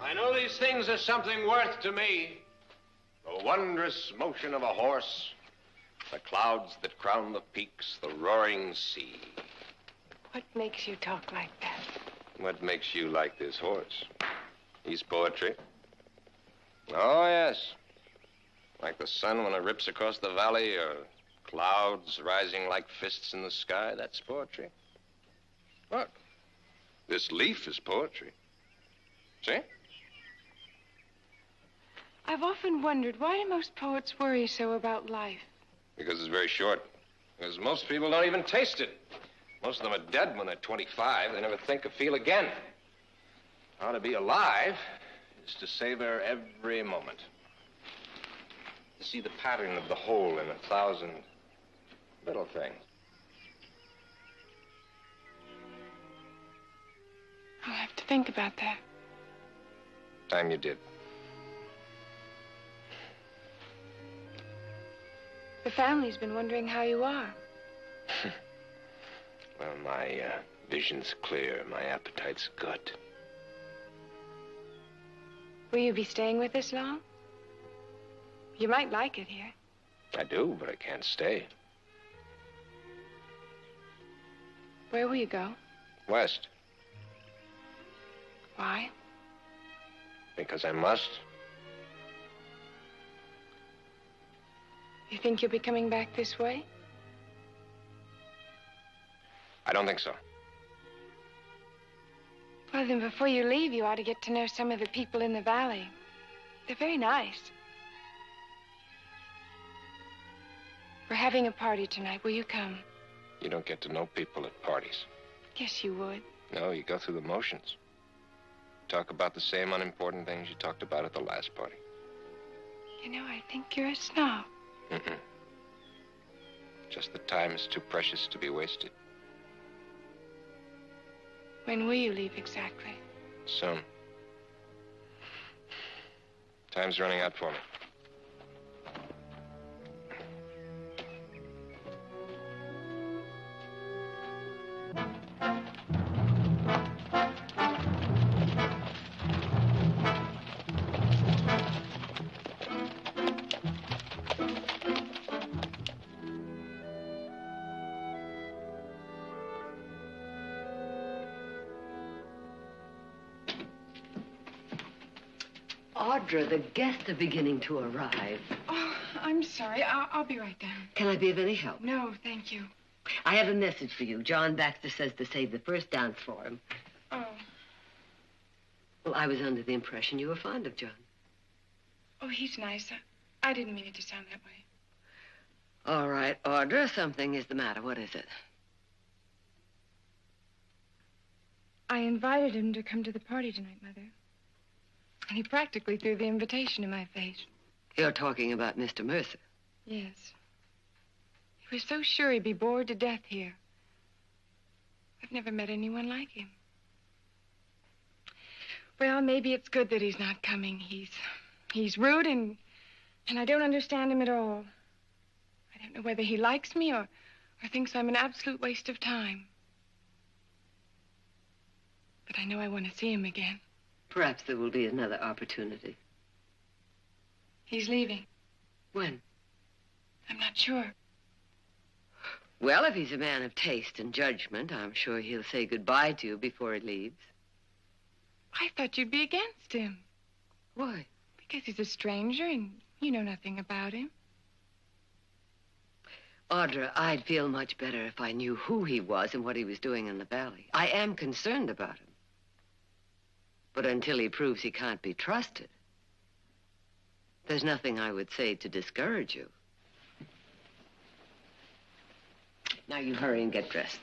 T: I know these things are something worth to me.
A: The wondrous motion of a horse, the clouds that crown the peaks, the roaring sea.
D: What makes you talk like that?
A: What makes you like this horse? He's poetry. Oh, yes. Like the sun when it rips across the valley, or clouds rising like fists in the sky. That's poetry. Look, this leaf is poetry. See?
D: I've often wondered, why do most poets worry so about life?
A: Because it's very short. Because most people don't even taste it. Most of them are dead when they're 25. They never think or feel again. How to be alive is to savor every moment. To see the pattern of the whole in 1,000 little things.
D: I'll have to think about that.
A: Time you did.
D: The family's been wondering how you are.
A: Well, my vision's clear. My appetite's good.
D: Will you be staying with us long? You might like it here.
A: I do, but I can't stay.
D: Where will you go?
A: West.
D: Why?
A: Because I must.
D: You think you'll be coming back this way?
A: I don't think so.
D: Well, then before you leave, you ought to get to know some of the people in the valley. They're very nice. We're having a party tonight. Will you come?
A: You don't get to know people at parties.
D: Yes, you would.
A: No, you go through the motions. Talk about the same unimportant things you talked about at the last party.
D: You know, I think you're a snob.
A: Mm-mm. Just the time is too precious to be wasted.
D: When will you leave exactly?
A: Soon. Time's running out for me.
B: Audra, the guests are beginning to arrive.
D: Oh, I'm sorry. I'll be right down.
B: Can I be of any help?
D: No, thank you.
B: I have a message for you. John Baxter says to save the first dance for him.
D: Oh.
B: Well, I was under the impression you were fond of John.
D: Oh, he's nice. I didn't mean it to sound that way.
B: All right, Audra, something is the matter. What is it?
D: I invited him to come to the party tonight, Mother. And he practically threw the invitation in my face.
B: You're talking about Mr. Mercer.
D: Yes. He was so sure he'd be bored to death here. I've never met anyone like him. Well, maybe it's good that he's not coming. He's rude and I don't understand him at all. I don't know whether he likes me or thinks I'm an absolute waste of time. But I know I want to see him again.
B: Perhaps there will be another opportunity.
D: He's leaving.
B: When?
D: I'm not sure.
B: Well, if he's a man of taste and judgment, I'm sure he'll say goodbye to you before he leaves.
D: I thought you'd be against him.
B: Why?
D: Because he's a stranger and you know nothing about him.
B: Audra, I'd feel much better if I knew who he was and what he was doing in the valley. I am concerned about him. But until he proves he can't be trusted, there's nothing I would say to discourage you. Now you hurry and get dressed.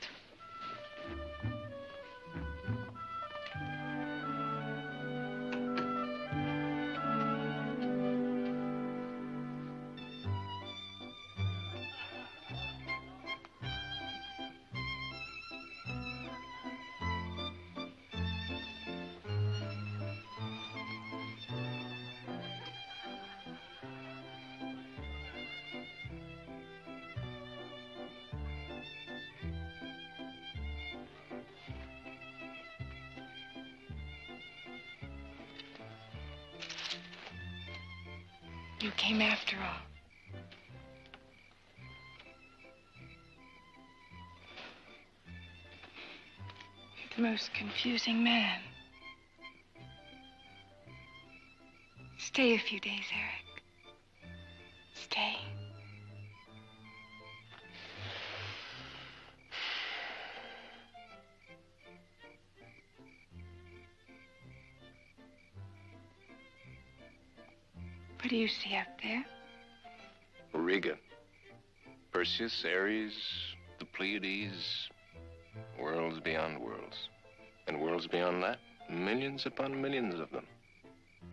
D: You came after all. You're the most confusing man. Stay a few days, Eric. Stay. What do you see up there?
A: Riga. Perseus, Ares, the Pleiades, worlds beyond worlds. And worlds beyond that, millions upon millions of them.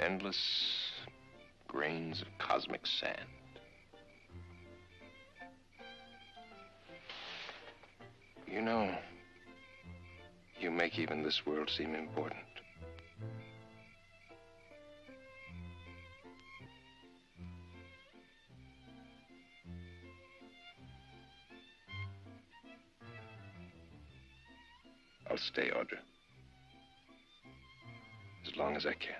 A: Endless grains of cosmic sand. You know, you make even this world seem important. I'll stay, Audra. As long as I can.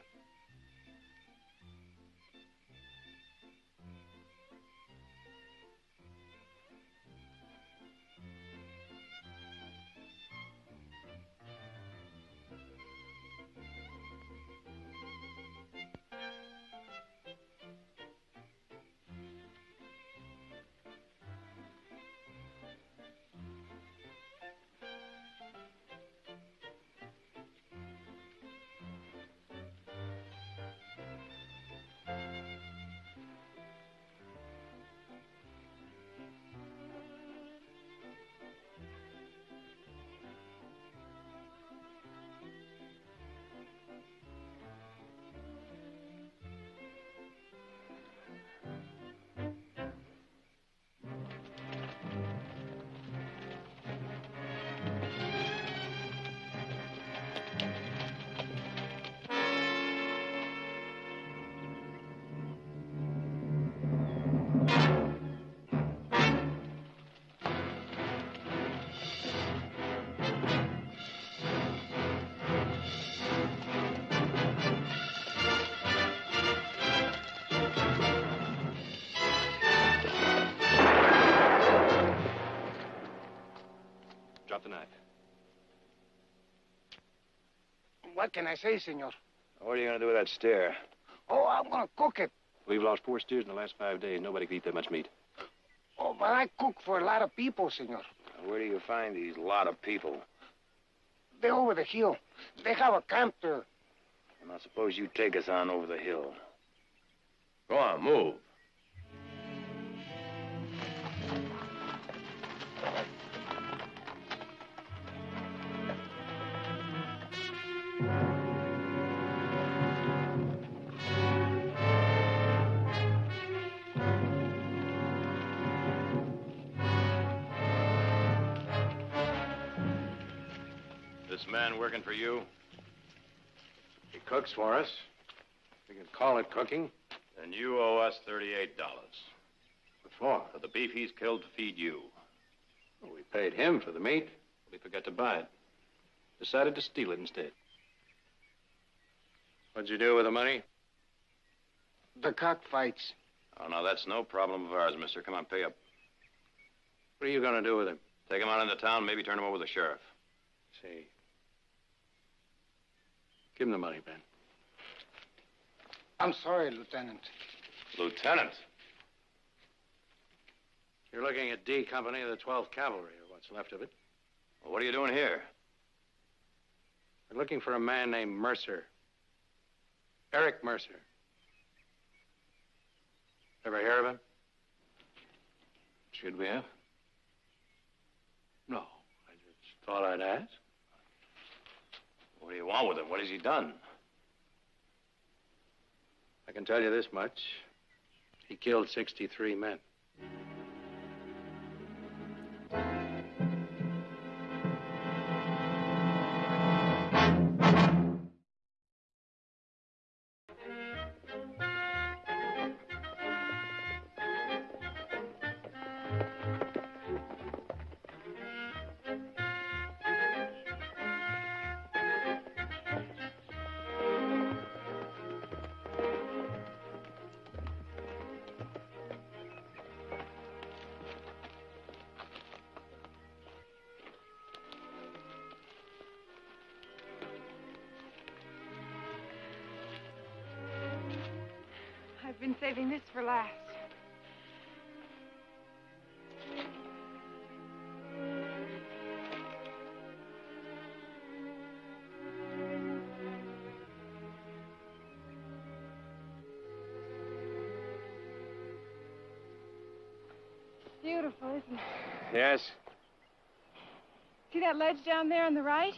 K: Drop the knife.
G: What can I say, senor?
K: What are you going to do with that steer?
G: Oh, I'm going to cook it.
K: We've lost 4 steers in the last 5 days. Nobody could eat that much meat.
G: Oh, but I cook for a lot of people, senor.
K: Where do you find these lot of people?
G: They're over the hill. They have a camp there.
K: And I suppose you take us on over the hill.
A: Go on, move.
K: This man working for you?
L: He cooks for us. We can call it cooking.
K: And you owe us $38.
L: What for?
K: For the beef he's killed to feed you.
L: Well, we paid him for the meat.
O: We forgot to buy it. Decided to steal it instead.
L: What'd you do with the money?
G: The cockfights.
K: Oh, no, that's no problem of ours, mister. Come on, pay up.
L: What are you going to do with him?
K: Take him out into town, maybe turn him over to the sheriff.
L: See. Give him the money, Ben.
G: I'm sorry, Lieutenant.
K: Lieutenant?
L: You're looking at D Company of the 12th Cavalry, or what's left of it.
K: Well, what are you doing here?
L: We're looking for a man named Mercer. Eric Mercer. Ever hear of him?
O: Should we have?
L: No. I just thought I'd ask.
K: What do you want with him? What has he done?
L: I can tell you this much. He killed 63 men.
D: I've been saving this for last. beautiful, isn't it?
T: Yes.
D: See that ledge down there on the right?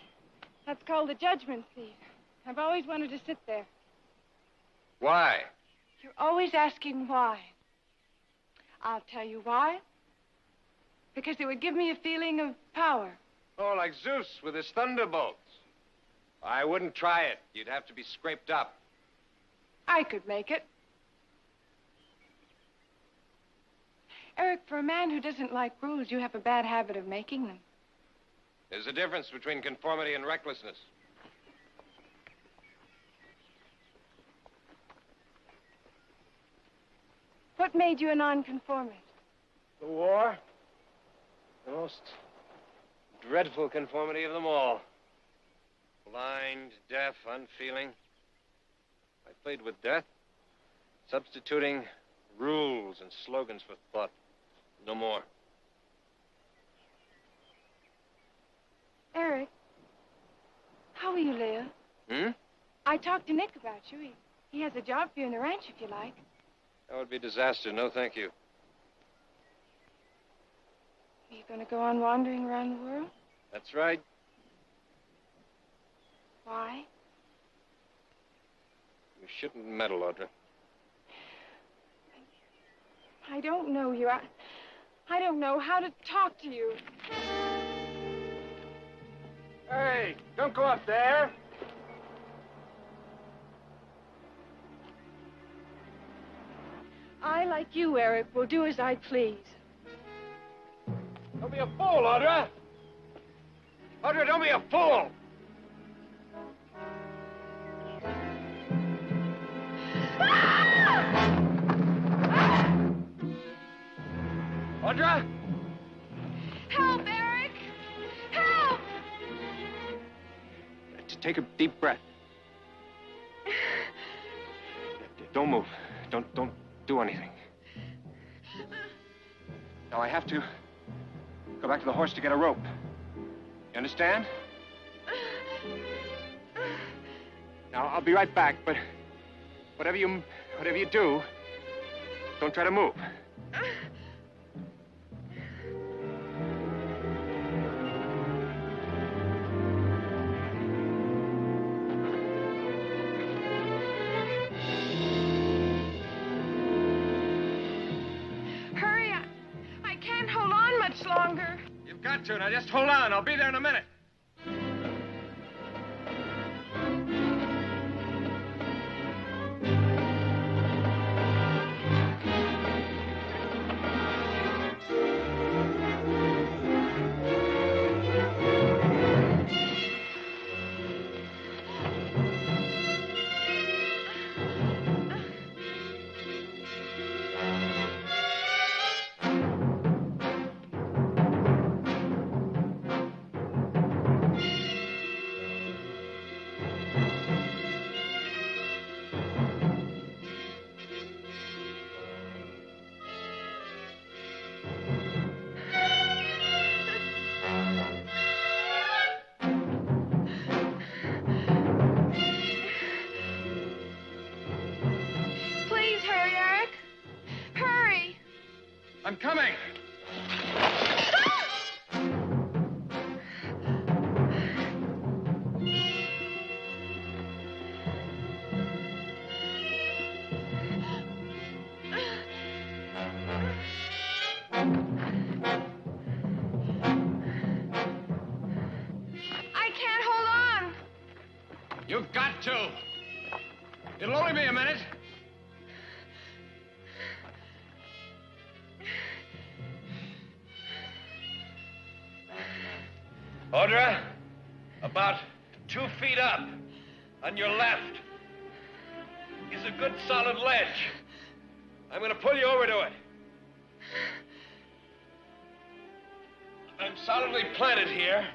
D: That's called the judgment seat. I've always wanted to sit there.
T: Why?
D: You're always asking why. I'll tell you why. Because it would give me a feeling of power.
T: Oh, like Zeus with his thunderbolts. I wouldn't try it. You'd have to be scraped up.
D: I could make it. Eric, for a man who doesn't like rules, you have a bad habit of making them.
T: There's a difference between conformity and recklessness.
D: What made you a nonconformist?
T: The war? The most dreadful conformity of them all. Blind, deaf, unfeeling. I played with death, substituting rules and slogans for thought. No more.
D: Eric, how are you, Leah? I talked to Nick about you. He has a job for you in the ranch, if you like.
T: That would be disaster. No, thank you.
D: Are you going to go on wandering around the world?
T: That's right.
D: Why?
T: You shouldn't meddle, Audra.
D: I don't know you. I don't know how to talk to you.
T: Hey, don't go up there.
D: I, like you, Eric, will do as I please.
T: Don't be a fool, Audra. Audra, don't be a fool. Audra?
D: Help, Eric! Help!
T: Take a deep breath. Don't move. Don't do anything. Now, I have to go back to the horse to get a rope. You understand? Now, I'll be right back, but whatever you do, don't try to move.
D: Longer.
T: You've got to. Now just hold on. I'll be there in a minute. I'm coming.
D: I can't hold on.
T: You've got to. It'll only be a minute. Audra, about 2 feet up, on your left, is a good solid ledge. I'm going to pull you over to it. I'm solidly planted here.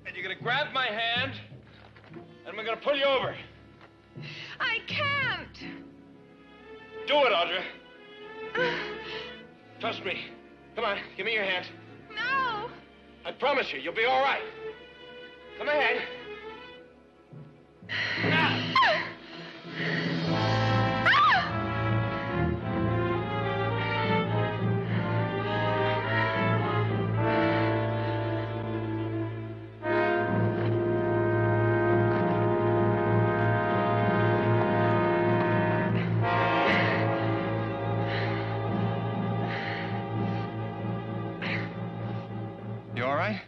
T: And you're going to grab my hand, and we're going to pull you over.
D: I can't.
T: Do it, Audra. Trust me. Come on, give me your hand.
D: No.
T: I promise you, you'll be all right. Come ahead. Now. You all right?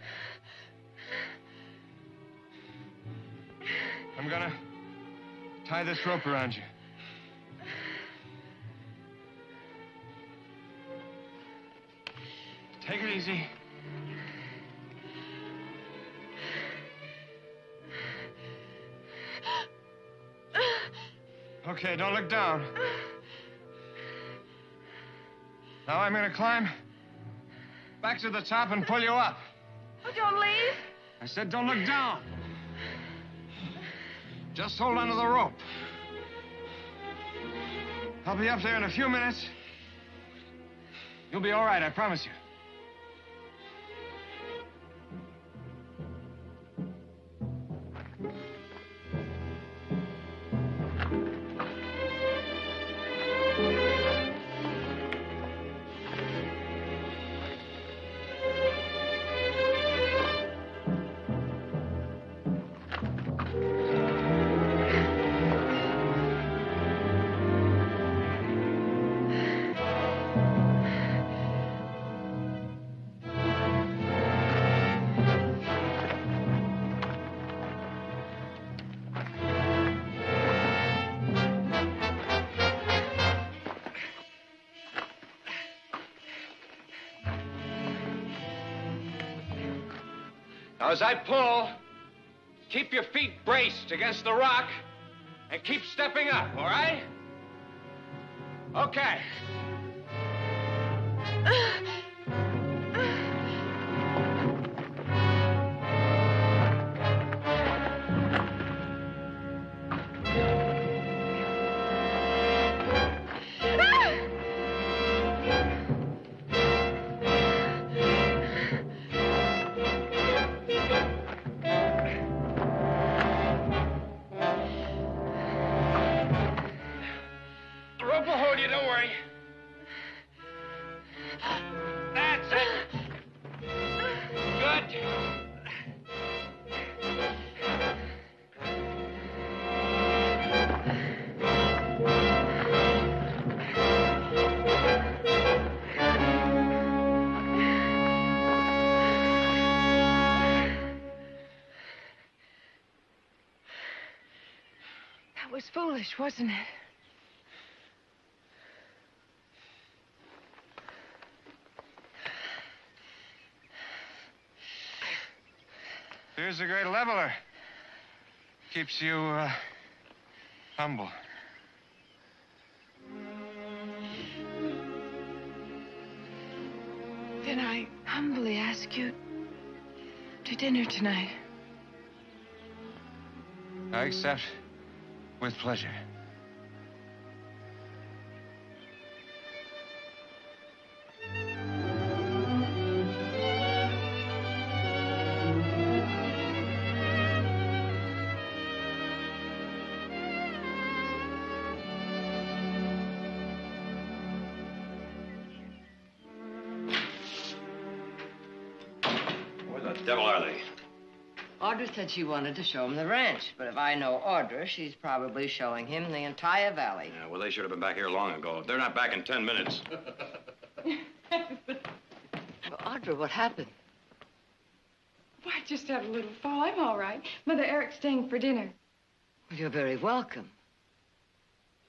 T: I'm gonna tie this rope around you. Take it easy. Okay, don't look down. Now I'm gonna climb back to the top and pull you up.
D: Oh, don't leave.
T: I said don't look down. Just hold onto the rope. I'll be up there in a few minutes. You'll be all right, I promise you. Now, as I pull, keep your feet braced against the rock and keep stepping up, all right? Okay. The rope will hold you, don't worry. That's it. Good.
D: That was foolish, wasn't it?
T: Here's a great leveler. Keeps you, humble.
D: Then I humbly ask you to dinner tonight.
T: I accept with pleasure.
N: Where the devil are they?
B: Audra said she wanted to show him the ranch, but if I know Audra, she's probably showing him the entire valley.
N: Yeah, well, they should have been back here long ago. They're not back in 10 minutes.
B: Well, Audra, what happened?
D: Well, I just had a little fall. I'm all right. Mother Eric's staying for dinner.
B: Well, you're very welcome.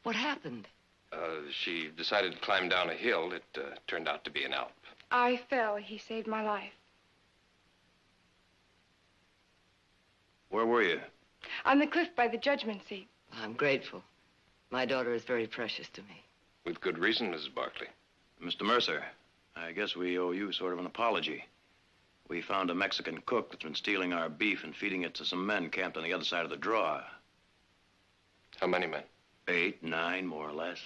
B: What happened?
A: She decided to climb down a hill. It turned out to be an Alp.
D: I fell. He saved my life.
N: Where were you?
D: On the cliff by the judgment seat.
B: I'm grateful. My daughter is very precious to me.
A: With good reason, Mrs. Barkley.
N: Mr. Mercer, I guess we owe you sort of an apology. We found a Mexican cook that's been stealing our beef and feeding it to some men camped on the other side of the draw.
A: How many men?
N: 8, 9, more or less.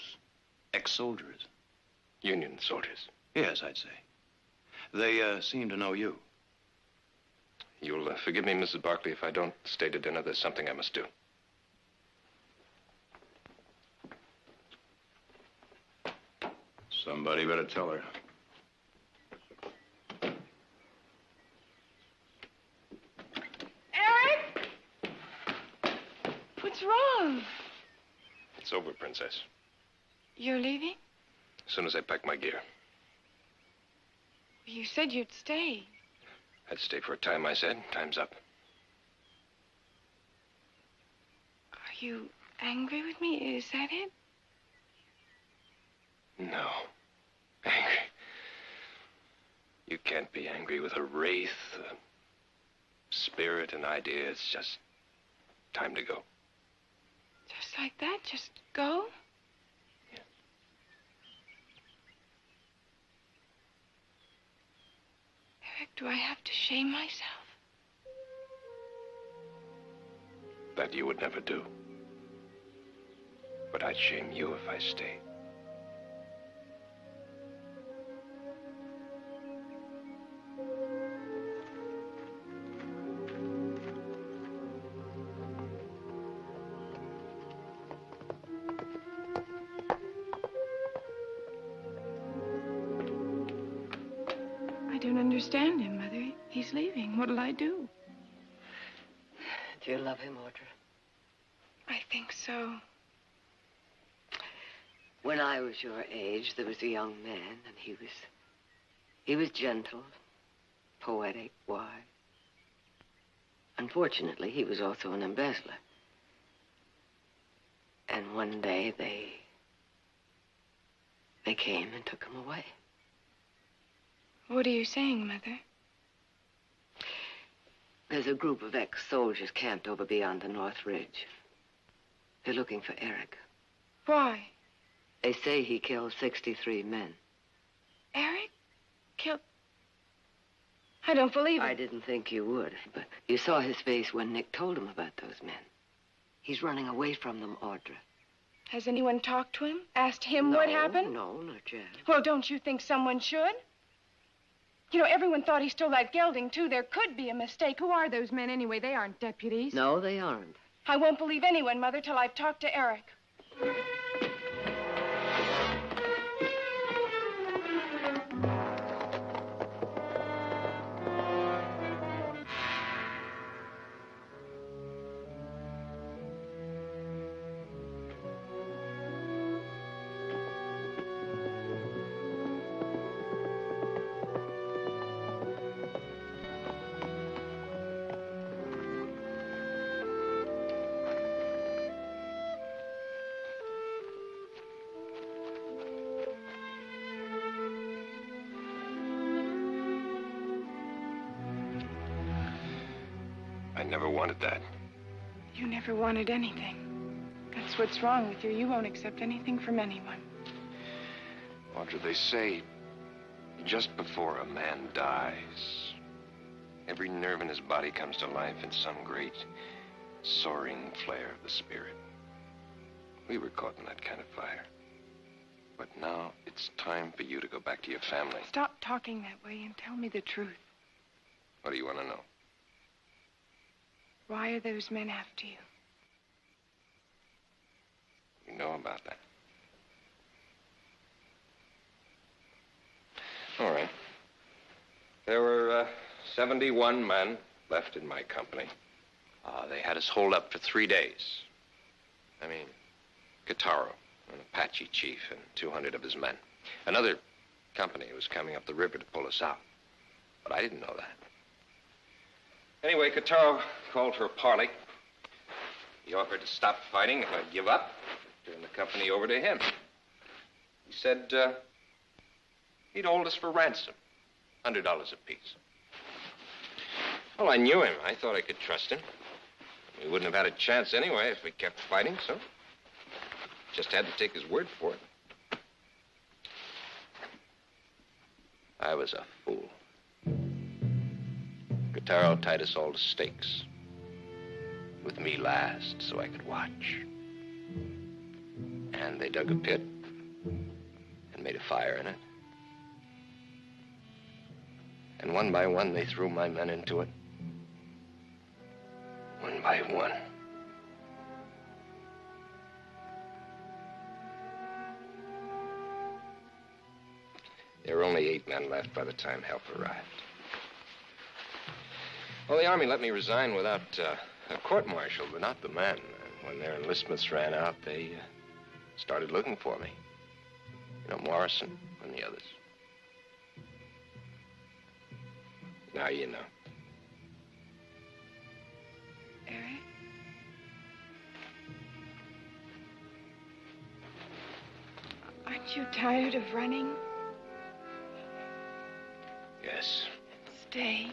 N: Ex-soldiers.
A: Union soldiers.
N: Yes, I'd say. They seem to know you.
A: You'll forgive me, Mrs. Barkley, if I don't stay to dinner. There's something I must do.
N: Somebody better tell her.
D: Eric! What's wrong?
A: It's over, Princess.
D: You're leaving?
A: As soon as I pack my gear.
D: You said you'd stay.
A: I'd stay for a time, I said. Time's up.
D: Are you angry with me? Is that it?
A: No. Angry. You can't be angry with a wraith, a spirit, an idea. It's just time to go.
D: Just like that? Just go?
A: Yeah.
D: Eric, do I have to shame myself?
A: That you would never do. But I'd shame you if I stayed.
D: I don't understand him, Mother. He's leaving. What'll I do?
B: Do you love him, Audra?
D: I think so.
B: When I was your age, there was a young man, and he was gentle, poetic, wise. Unfortunately, he was also an embezzler. And one day they came and took him away.
D: What are you saying, Mother?
B: There's a group of ex-soldiers camped over beyond the North Ridge. They're looking for Eric.
D: Why?
B: They say he killed 63 men.
D: Eric? Killed... I don't believe it.
B: I didn't think you would, but you saw his face when Nick told him about those men. He's running away from them, Audra.
D: Has anyone talked to him? Asked him what happened?
B: No, not yet.
D: Well, don't you think someone should? You know, everyone thought he stole that gelding, too. There could be a mistake. Who are those men, anyway? They aren't deputies.
B: No, they aren't.
D: I won't believe anyone, Mother, till I've talked to Eric.
A: I never wanted that.
D: You never wanted anything. That's what's wrong with you. You won't accept anything from anyone.
A: Audra, they say just before a man dies, every nerve in his body comes to life in some great soaring flare of the spirit. We were caught in that kind of fire. But now it's time for you to go back to your family.
D: Stop talking that way and tell me the truth.
A: What do you want to know?
D: Why are those men after you?
A: You know about that. All right. There were 71 men left in my company. They had us holed up for 3 days. I mean, Guitarro, an Apache chief, and 200 of his men. Another company was coming up the river to pull us out. But I didn't know that. Anyway, Guitarro called for a parley. He offered to stop fighting if I'd give up, turn the company over to him. He said he'd hold us for ransom, $100 apiece. Well, I knew him. I thought I could trust him. We wouldn't have had a chance anyway if we kept fighting, so just had to take his word for it. I was a fool. Guitarro tied us all to stakes, with me last so I could watch. And they dug a pit and made a fire in it. And one by one, they threw my men into it. One by one. There were only 8 men left by the time help arrived. Well, the Army let me resign without a court-martial, but not the men. When their enlistments ran out, they started looking for me. You know, Morrison and the others. Now you know.
D: Eric? Aren't you tired of running?
A: Yes.
D: Stay.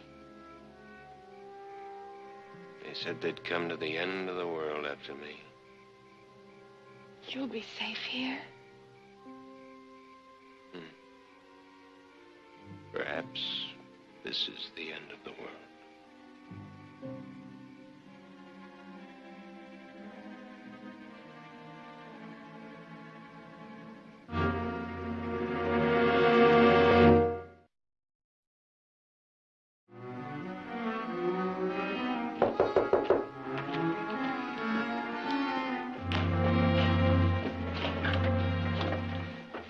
A: They said they'd come to the end of the world after me.
D: You'll be safe here.
A: Perhaps this is the end of the world.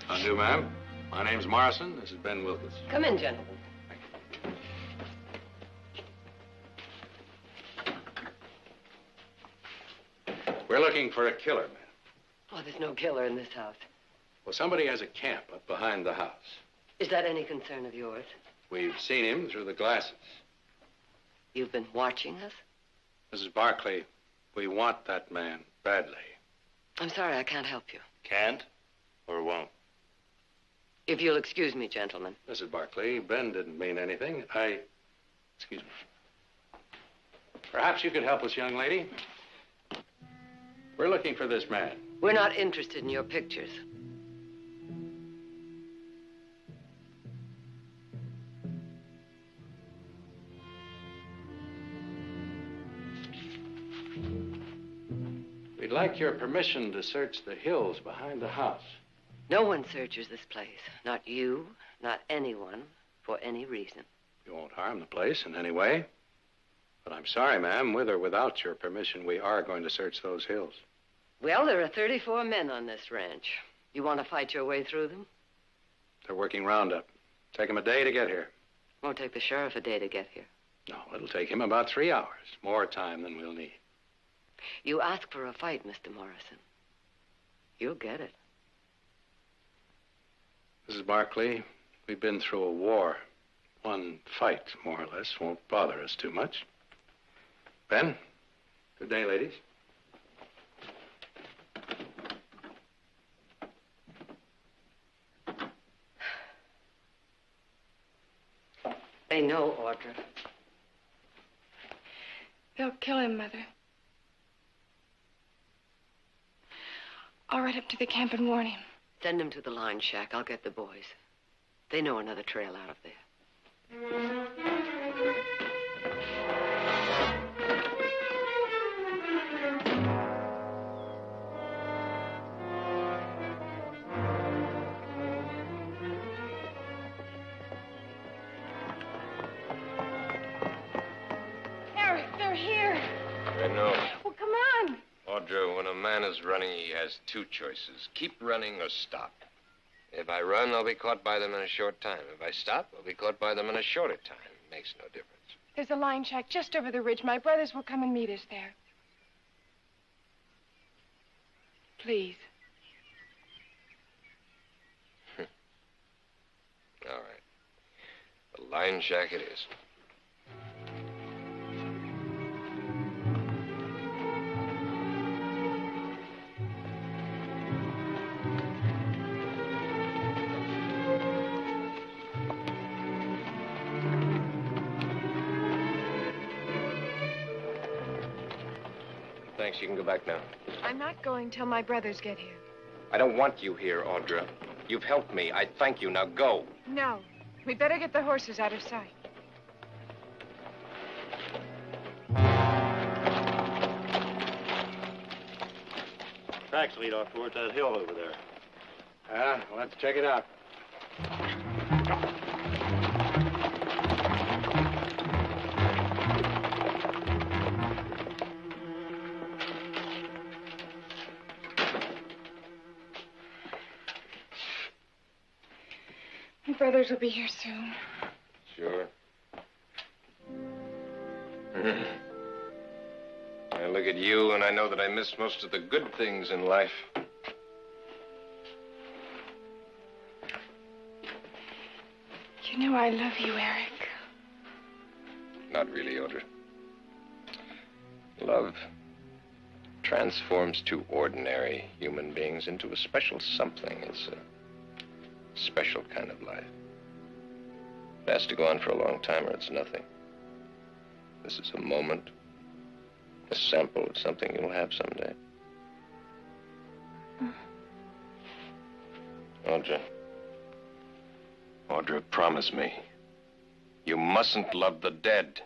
K: How do, ma'am? My name's Morrison. This is Ben Wilkins.
B: Come in, gentlemen.
K: We're looking for a killer, man.
B: Oh, there's no killer in this house.
K: Well, somebody has a camp up behind the house.
B: Is that any concern of yours?
K: We've seen him through the glasses.
B: You've been watching us?
K: Mrs. Barkley, we want that man badly.
B: I'm sorry, I can't help you.
K: Can't or won't?
B: If you'll excuse me, gentlemen.
K: Mrs. Barkley, Ben didn't mean anything. Excuse me. Perhaps you could help us, young lady. We're looking for this man.
B: We're not interested in your pictures.
K: We'd like your permission to search the hills behind the house.
B: No one searches this place. Not you, not anyone, for any reason.
K: You won't harm the place in any way. But I'm sorry, ma'am, with or without your permission, we are going to search those hills.
B: Well, there are 34 men on this ranch. You want to fight your way through them?
K: They're working roundup. Take them a day to get here.
B: Won't take the sheriff a day to get here.
K: No, it'll take him about 3 hours. More time than we'll need.
B: You ask for a fight, Mr. Morrison. You'll get it.
K: Mrs. Barkley, we've been through a war. One fight, more or less, won't bother us too much. Ben, good day, ladies.
B: They know, Audra.
D: They'll kill him, Mother. I'll ride up to the camp and warn him.
B: Send him to the line shack. I'll get the boys. They know another trail out of there.
D: Eric, they're here.
A: I know.
D: Well, come on.
A: Audra, when a man is running, he has two choices. Keep running or stop. If I run, I'll be caught by them in a short time. If I stop, I'll be caught by them in a shorter time. Makes no difference.
D: There's a line shack just over the ridge. My brothers will come and meet us there. Please.
A: All right. The line shack it is. Thanks, you can go back now.
D: I'm not going till my brothers get here.
A: I don't want you here, Audra. You've helped me. I thank you. Now go.
D: No. We'd better get the horses out of sight.
L: Tracks lead off towards that hill over there.
K: Let's check it out.
D: My brothers will be here soon.
A: Sure. I look at you and I know that I miss most of the good things in life.
D: You know I love you, Eric.
A: Not really, Audra. Love transforms two ordinary human beings into a special something. It's a special kind of life. It has to go on for a long time or it's nothing. This is a moment, a sample of something you'll have someday. Audra. Audra, promise me. You mustn't love the dead.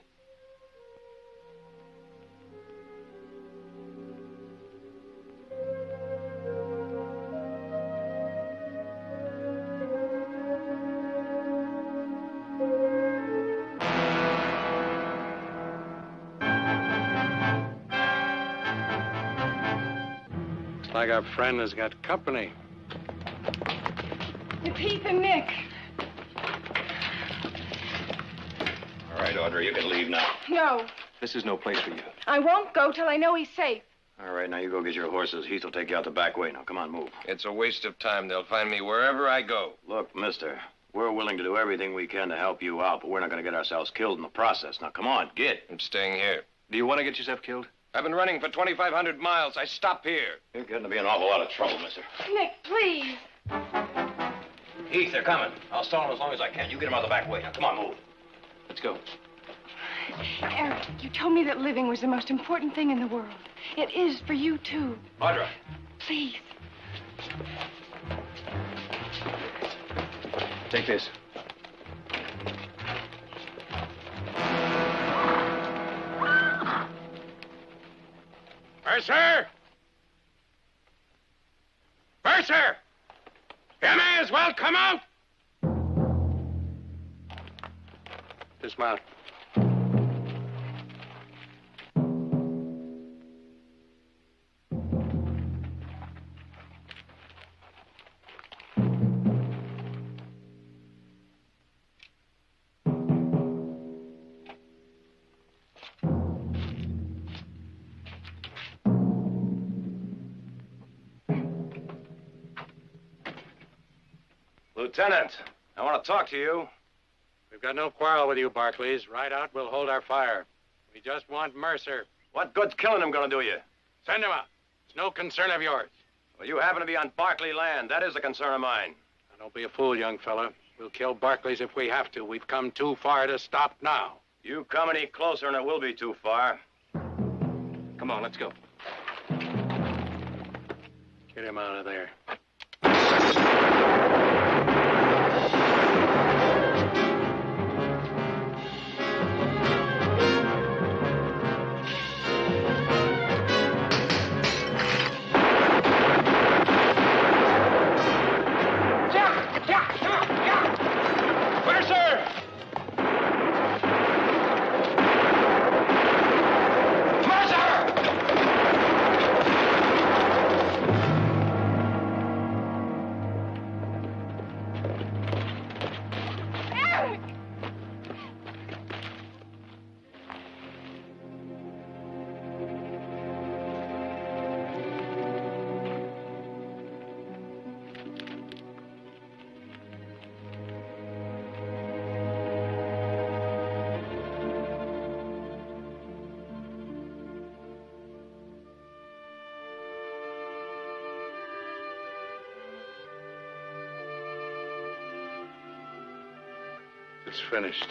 K: Looks like our friend has got company.
D: It's Heath and Nick.
N: All right, Audrey, you can leave now.
D: No,
K: This is no place for you.
D: I won't go till I know he's safe.
K: All right, now you go get your horses. Heath will take you out the back way. Now, come on, move.
A: It's a waste of time. They'll find me wherever I go.
K: Look, mister, we're willing to do everything we can to help you out, but we're not going to get ourselves killed in the process. Now, come on, get.
A: I'm staying here.
K: Do you want to get yourself killed?
A: I've been running for 2,500 miles. I stop here.
K: You're getting to be an awful lot of trouble, mister.
D: Nick, please.
N: Heath, they're coming. I'll stall them as long as I can. You get them out the back way. Now, come on, move.
K: Let's go.
D: Eric, you told me that living was the most important thing in the world. It is for you, too.
N: Audra.
D: Please.
K: Take this.
T: Mercer! Mercer! You may as well come out!
K: Dismount.
N: Lieutenant, I want to talk to you.
K: We've got no quarrel with you, Barclays. Right out, we'll hold our fire. We just want Mercer.
N: What good's killing him going to do you?
K: Send him out. It's no concern of yours.
N: Well, you happen to be on Barclay land. That is a concern of mine.
K: Now, don't be a fool, young fella. We'll kill Barclays if we have to. We've come too far to stop now.
N: You come any closer and it will be too far.
K: Come on, let's go. Get him out of there. It's finished.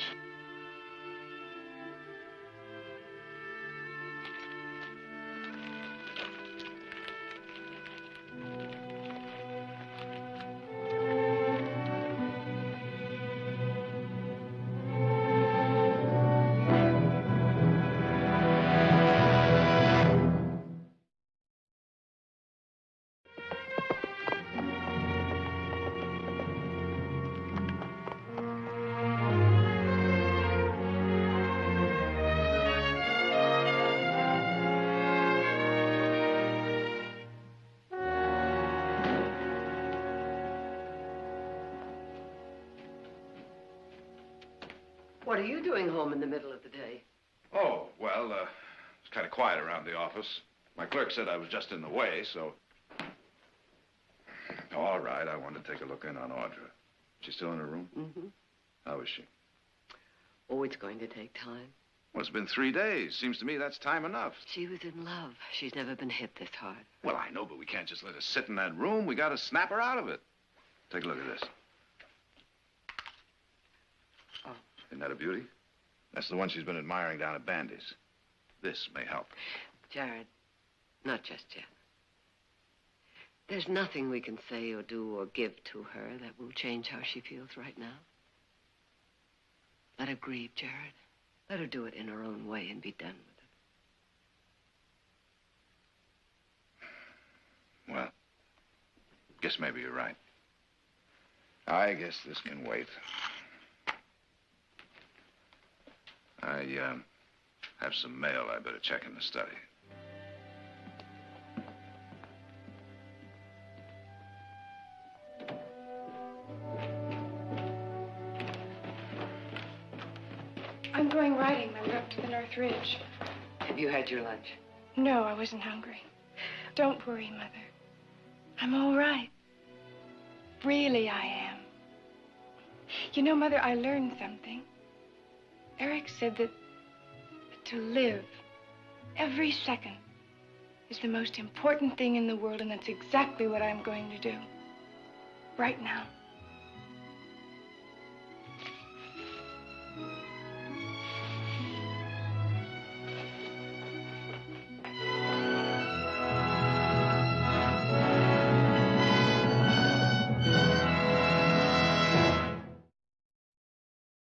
B: What are you doing home in the middle of the day?
C: Oh, well, it's kind of quiet around the office. My clerk said I was just in the way, so... All right, I wanted to take a look in on Audra. She's still in her room?
B: Mm-hmm.
C: How is she?
B: Oh, it's going to take time.
J: Well, it's been 3 days. Seems to me that's time enough.
B: She was in love. She's never been hit this hard.
J: Well, I know, but we can't just let her sit in that room. We got to snap her out of it. Take a look at this.
B: Oh.
J: Isn't that a beauty? That's the one she's been admiring down at Bandy's. This may help.
B: Jared, not just yet. There's nothing we can say or do or give to her that will change how she feels right now. Let her grieve, Jared. Let her do it in her own way and be done with it.
J: Well, guess maybe you're right. I guess this can wait. I have some mail I better check in the study.
D: I'm going riding, Mother, up to the North Ridge.
B: Have you had your lunch?
D: No, I wasn't hungry. Don't worry, Mother. I'm all right. Really, I am. You know, Mother, I learned something. Eric said that to live every second is the most important thing in the world, and that's exactly what I'm going to do. Right now.